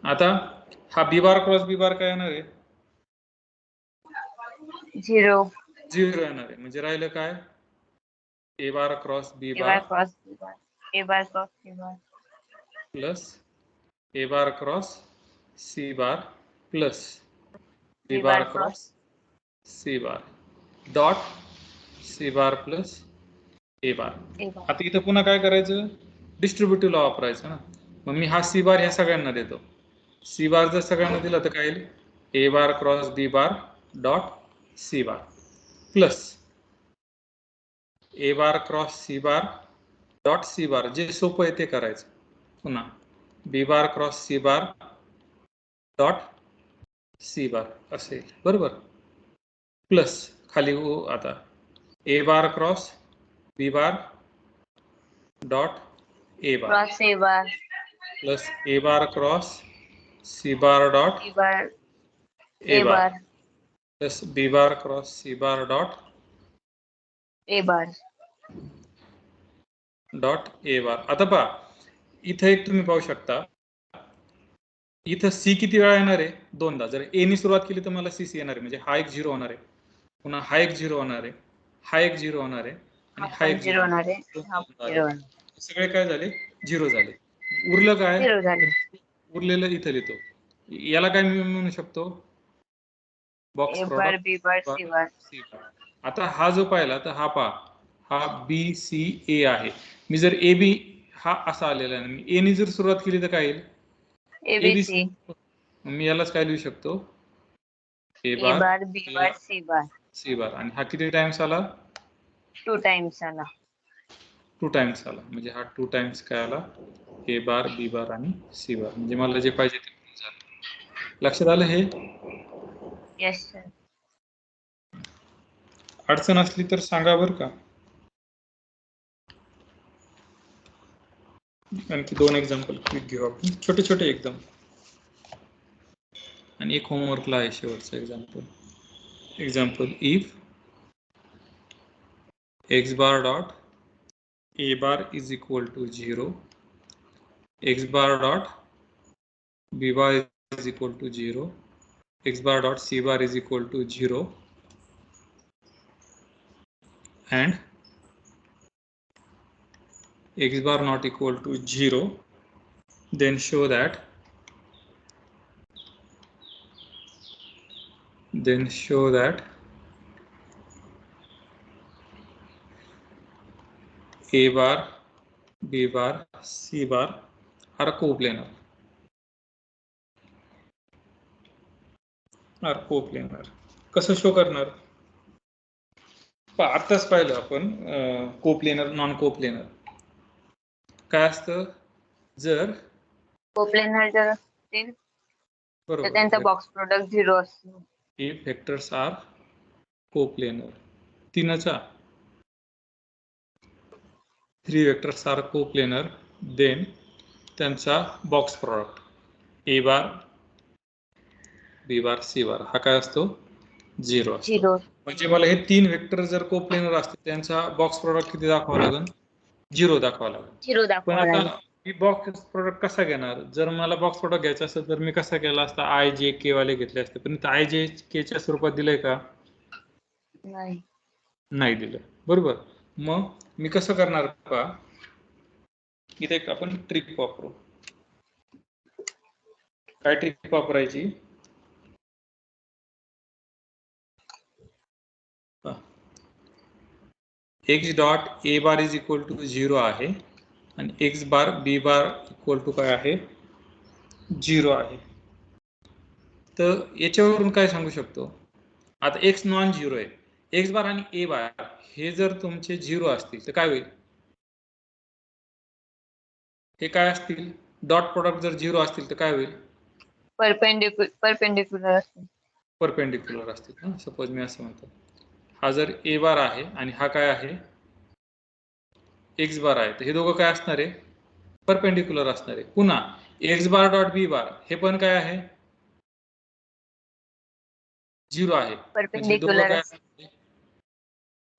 आता हा B बार क्रॉस B बार काय येणार आहे? 0. 0 येणार आहे. म्हणजे राहिलं काय? A bar cross B A bar bar cross B bar. A bar cross C bar. Plus A bar cross C bar plus B bar cross C bar dot C bar plus A bar. A bar. आता इथं पुन्हा काय करायचं? Distributive law वापरायचं ना. मग मी हा C बार ह्या सगळ्यांना देतो. C बार जर सगळ्यांना दिला तर काय येईल? A bar cross B bar dot C bar plus A bar cross C bar dot C bar. जे सोपं आहे ते करायचं. पुन्हा B bar cross C bar dot C bar असेल बरोबर प्लस खाली आता A bar cross B bar dot A bar Cross A bar. Plus A bar cross C bar dot B bar. A A bar bar. Plus B bar cross C bar dot A bar. Dot A बार. आता पहा इथं एक तुम्ही पाहू शकता इथं C किती वेळा येणार आहे? 2दा. जर A नी सुरुवात केली तर मला CC येणार आहे. म्हणजे हा एक 0 होणार आहे. पुन्हा हा एक 0 होणार आहे. हा एक 0 होणार आहे आणि हा एक 0 होणार आहे. हा 0 सगळे काय झाले? 0 झाले. उरलं काय? 0 झाले. उरलेलं इथं लिहितो. याला काय मी म्हणू शकतो? Box A bar, product B bar, C bar. C बार. आता हा जो पाहिला तर हा पहा हा B C A आहे. मी जर A B हा असा आलेला आहे. मी A नी जर सुरुवात केली तर काय येईल? ABC. मी यालाच काय लिहू शकतो? A A bar bar, B bar, C bar. C bar आणि हा किती टाइम्स आला? 2 times आला. 2 टाइम्स आला. म्हणजे हा 2 टाइम्स काय आला? A बार B बार आणि C बार. म्हणजे मला जे पाहिजे ते झालं. लक्षात आलं हे? Yes sir. अडचण असली तर सांगा बरं का. आणखी 2 एक्झाम्पल क्विक घेऊ आपण. छोटे छोटे एकदम. आणि एक होमवर्कला आहे शेवटचं example. Example if x bar dot a bar is equal to 0, x bar dot b bar is equal to 0, x bar dot c bar is equal to 0, and x bar not equal to 0, then show that a bar, b bar, c bar are coplanar. कसं show करणार? आताच पाहिलं आपण coplanar non coplanar काय असतं जर coplanar जर असतील तर त्यांचा बॉक्स प्रोडक्ट 0 असतो. if vectors are coplanar तीनचा 3 वेक्टर्स आर कोप्लेनर देन त्यांचा box product A bar B bar C bar हा काय असतो 0 असतो. 0. म्हणजे मला हे 3 वेक्टर जर कोप्लेनर असतील त्यांचा बॉक्स प्रॉडक्ट किती दाखवावा लागेल 0 दाखवावा लागेल. 0 पण दाखवावं लागेल. आता मी बॉक्स प्रोडक्ट कसा घेणार? जर मला बॉक्स प्रोडक्ट घ्यायचा असेल तर मी कसा केला असता आय जे के वाले घेतले असते, पण इथं आय जे के च्या स्वरूपात दिलंय का? नाही. नाही दिलं. बरोबर. मग मी कसं करणार का इथे एक आपण ट्रिक वापरू. काय ट्रिक वापरायची? X dot A bar is equal to 0 आहे आणि X bar B bar equal to काय आहे 0 आहे. तर याच्यावरून काय सांगू शकतो? आता एक्स नॉन 0 आहे. एक्स बार आणि ए बार हे जर तुमचे 0 असतील तर काय होईल? हे काय असतील? डॉट प्रोडक्ट जर 0 असतील तर काय होईल? परपेंडिक्युलर असतील. परपेंडिक्युलर असतील. ना सपोज मी असं म्हणतो हा जर ए बार आहे आणि हा काय आहे एक्स बार आहे, तर हे दोघं काय असणार आहे परपेंडिक्युलर असणार आहे. पुन्हा x bar dot B bar हे पण काय आहे 0 आहे. म्हणजे हे दोघं काय असणार आहे?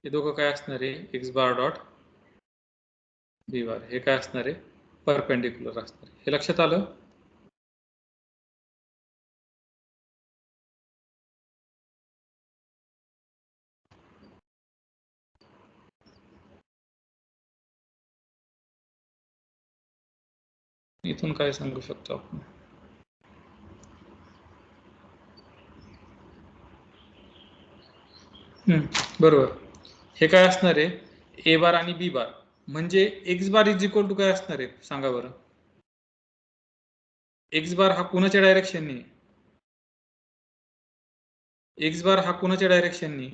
हे दोघं काय असणार आहे X bar dot B bar हे काय असणार आहे परपेंडिक्युलर असणार आहे. हे लक्षात आलं? इथून काय सांगू शकतो आपण? बरोबर. हे काय असणार आहे ए बार आणि बी बार म्हणजे X bar is equal to काय असणार आहे सांगा बरं? एक्स बार हा कोणाच्या डायरेक्शनने? एक्स बार हा कोणाच्या डायरेक्शनने?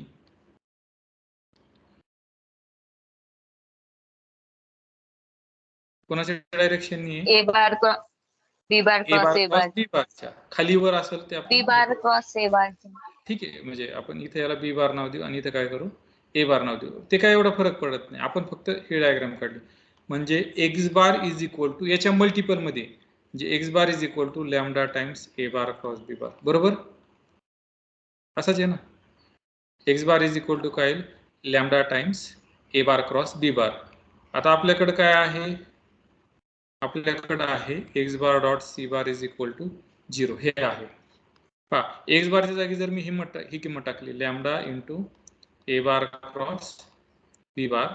कोणाच्या डायरेक्शनने? ए बार बी बार ए क्रॉस बार ए क्रॉस बार. बी बारच्या खालीवर असेल ते बी आपण बार क्रॉस ए बार. ठीक आहे. म्हणजे आपण इथे याला बी बार नाव देऊ आणि इथे काय करू ए बार नाव देऊ. ते काय एवढा फरक पडत नाही. आपण फक्त हे डायग्राम काढली म्हणजे X bar is equal to याच्या मल्टिपल मध्ये म्हणजे X bar is equal to lambda times A bar cross B bar. बरोबर असंच आहे ना? X bar is equal to काय lambda times A bar cross B bar. आता आपल्याकडे काय आहे? आपल्याकडे आहे X bar dot C bar is equal to 0 हे आहे. पहा एक्स बारच्या जागी जर मी ही किंमत टाकली lambda into A bar cross B bar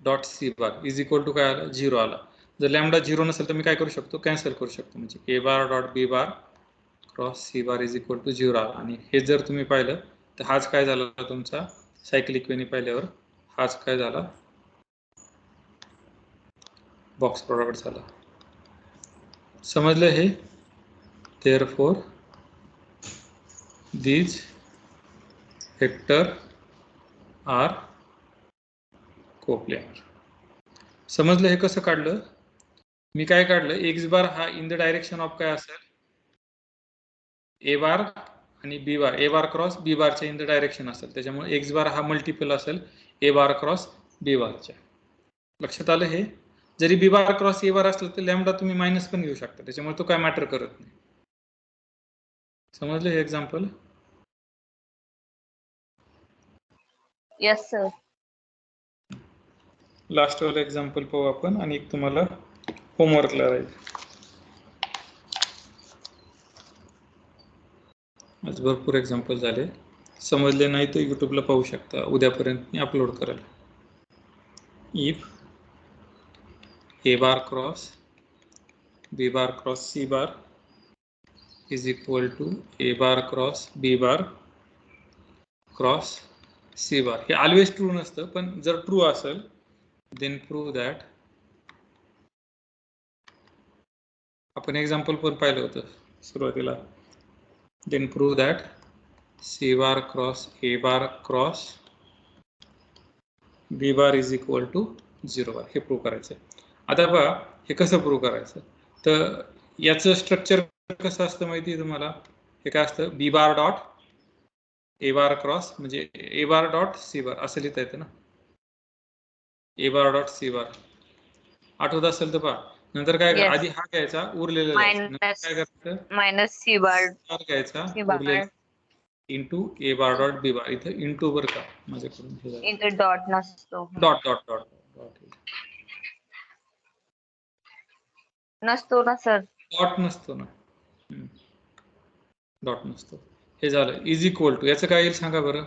dot C bar is equal to काय आला 0 आला. जर लॅम्डा 0 नसेल तर मी काय करू शकतो कॅन्सल करू शकतो. म्हणजे A bar dot B bar cross C bar is equal to 0 आला. आणि हे जर तुम्ही पाहिलं तर हाच काय झाला तुमचा सायक्लिक वेनी पाहिल्यावर हाच काय झाला बॉक्स प्रॉडक्ट झाला. समजलं हे? therefore these vector are coplanar. समजलं हे कसं काढलं? मी काय काढलं एक्स बार हा इन द डायरेक्शन ऑफ काय असेल ए बार आणि B bar A bar cross बी बारच्या इन द डायरेक्शन असेल. त्याच्यामुळे एक्स बार हा मल्टिपल असेल ए बार क्रॉस बी बारच्या. लक्षात आलं हे? जरी बी बार क्रॉस ए बार असलं तर लॅम्डा तुम्ही मायनस पण घेऊ शकता. त्याच्यामुळे तो काय मॅटर करत नाही. समजलं हे एक्झाम्पल? Yes sir. लास्ट वाला एक्झाम्पल पाहू आपण आणि एक तुम्हाला होमवर्कला राहील. आज भरपूर एक्झाम्पल झाले. समजले नाही तर यूट्यूबला पाहू शकता. उद्यापर्यंत मी अपलोड करेल. If A bar cross B bar cross C bar is equal to A bar cross B bar cross C bar. हे ऑलवेज ट्रू नसतं, पण जर ट्रू असेल देन प्रूव्ह दॅट. आपण एक्झाम्पल पण पाहिलं होतं सुरुवातीला. Then prove that C bar cross A bar cross B bar is equal to 0 bar. हे प्रूव्ह करायचं. आता बघा हे कसं प्रूव्ह करायचं. तर याचं स्ट्रक्चर कसं असतं माहिती आहे तुम्हाला? हे काय असतं बी bar dot A bar cross म्हणजे ए बार डॉट सी बार असं लिहिता येतं ना. ए बार डॉट सी बार. आठवत असेल तर पहा. नंतर काय Yes. आधी हा घ्यायचा उरलेला लिहायचा. नंतर Minus काय करायचं minus C bar. बार घ्यायचा C bar उरलेला into A bar dot B बार. इथं इंटू बर का माझ्याकडून हे झालं. into dot नसतो. डॉट डॉट डॉट डॉट नसतो ना सर. डॉट नसतो ना. डॉट नसतो. हे झालं इज इक्वल टू. याचं काय येईल सांगा बरं.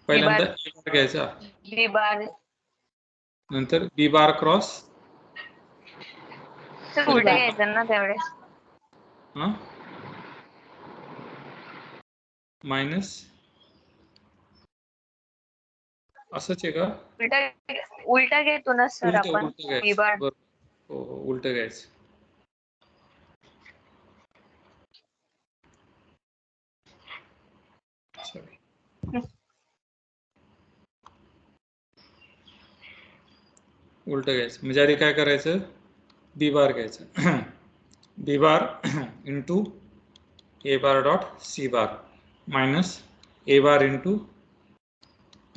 पहिल्यांदा ए बार घ्यायचा B bar. नंतर बी बार क्रॉस सर उलट घ्यायचं ना त्यावेळेस. मायनस असंच आहे का. उलटा घेतो ना सर उलट आपण. उलट B घ्यायचं bar. बरोबर. हो हो उलट घ्यायचं. उलट घ्यायचं म्हणजे आधी काय करायचं बी बार घ्यायचं. B bar into A bar dot C bar minus A bar into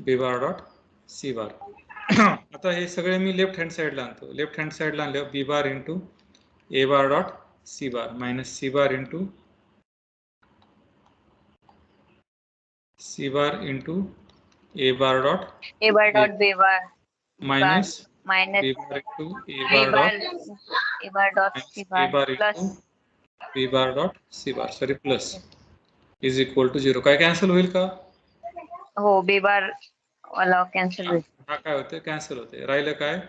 B bar dot C bar. आता हे सगळे मी लेफ्ट हँड साईडला आणतो. लेफ्ट हँड साईडला आणल्यावर B bar into A bar dot C bar minus C bar into C bar into A bar dot A bar dot B bar. Minus Minus B bar into A B bar bar. Dot A bar dot C A bar bar plus. Into B bar dot C bar sorry plus is equal to 0. काय cancel होईल का. हो B bar वाला cancel होईल. हा काय होते cancel होते. राहिलं काय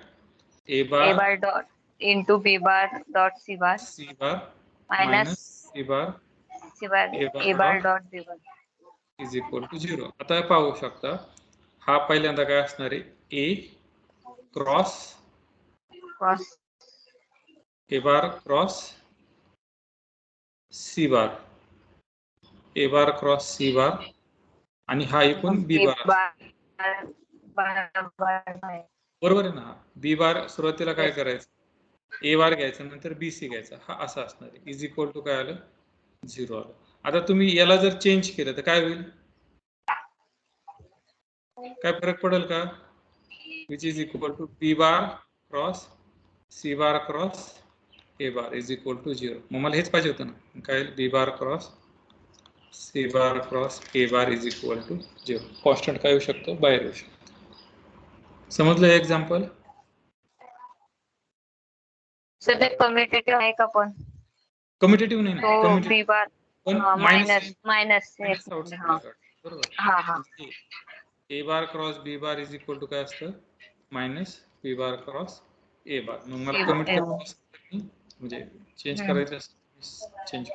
A A bar bar dot into B bar dot C bar C bar minus minus C bar C bar A bar dot B bar. Is equal to 0. आता पाहू शकता हा पहिल्यांदा काय असणार आहे A cross Cross. A bar cross C bar A bar cross C bar आणि हा एकूण बी B बार bar bar. बरोबर आहे ना. बी बार सुरुवातीला काय करायचं ए बार घ्यायचा नंतर बी सी घ्यायचा हा असा असणार आहे. इज इक्वल टू काय आलं 0 आलं. आता तुम्ही याला जर चेंज केलं तर काय होईल काय फरक पडेल का which is equal to B bar cross C bar cross A bar is equal to 0. मग मला हेच पाहिजे होतं ना काय B bar cross C bar cross A bar is equal to 0. Constant काय येऊ शकतो बाहेर येऊ शकतो. समजलं एक्झाम्पल. सर ते कम्युटेटिव्ह आहे का पण. कम्युटेटिव्ह नाही तो ना B bar पण मायनस मायनस बरोबर. हा हा. A bar cross B bar is equal to काय असतं minus B bar cross A बार. मग मला कमिट करायचं म्हणजे चेंज करायचं असतं change.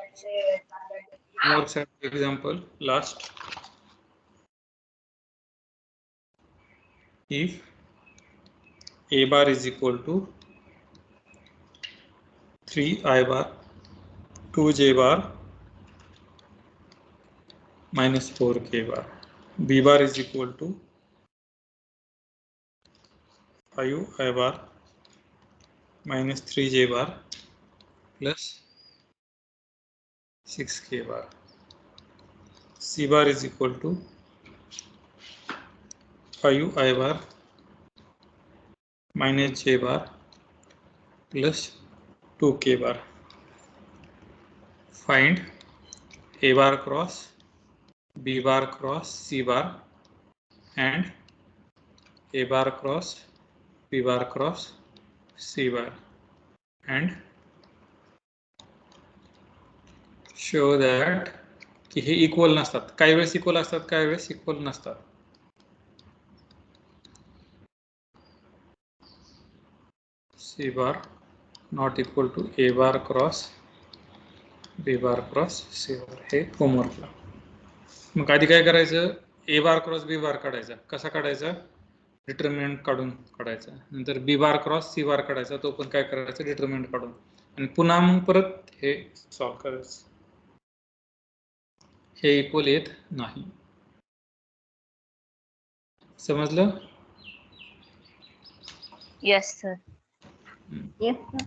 More example last. If A bar is equal to 3i bar 2j bar minus 4k bar. B bar is equal to 5i bar minus 3j bar plus 6k bar. C bar is equal to 5i bar minus j bar plus 2k bar. Find A bar cross B bar cross C bar and A bar cross B bar cross C bar and show that की हे equal नसतात. काही वेळेस equal असतात काही वेळेस equal नसतात. C bar not equal to A bar cross B bar cross C bar. हे होमवर्कला. मग आधी काय करायचं ए बार क्रॉस बी बार काढायचा. कसा काढायचा डिटर्मिनंट काढून काढायचा. नंतर बी बार क्रॉस सी बार काढायचा. तो पण काय करायचा डिटर्मिनंट काढून आणि पुन्हा मग परत हे सॉल्व करायचं. हे इक्वल येत नाही. समजलं. Yes sir. Yes sir.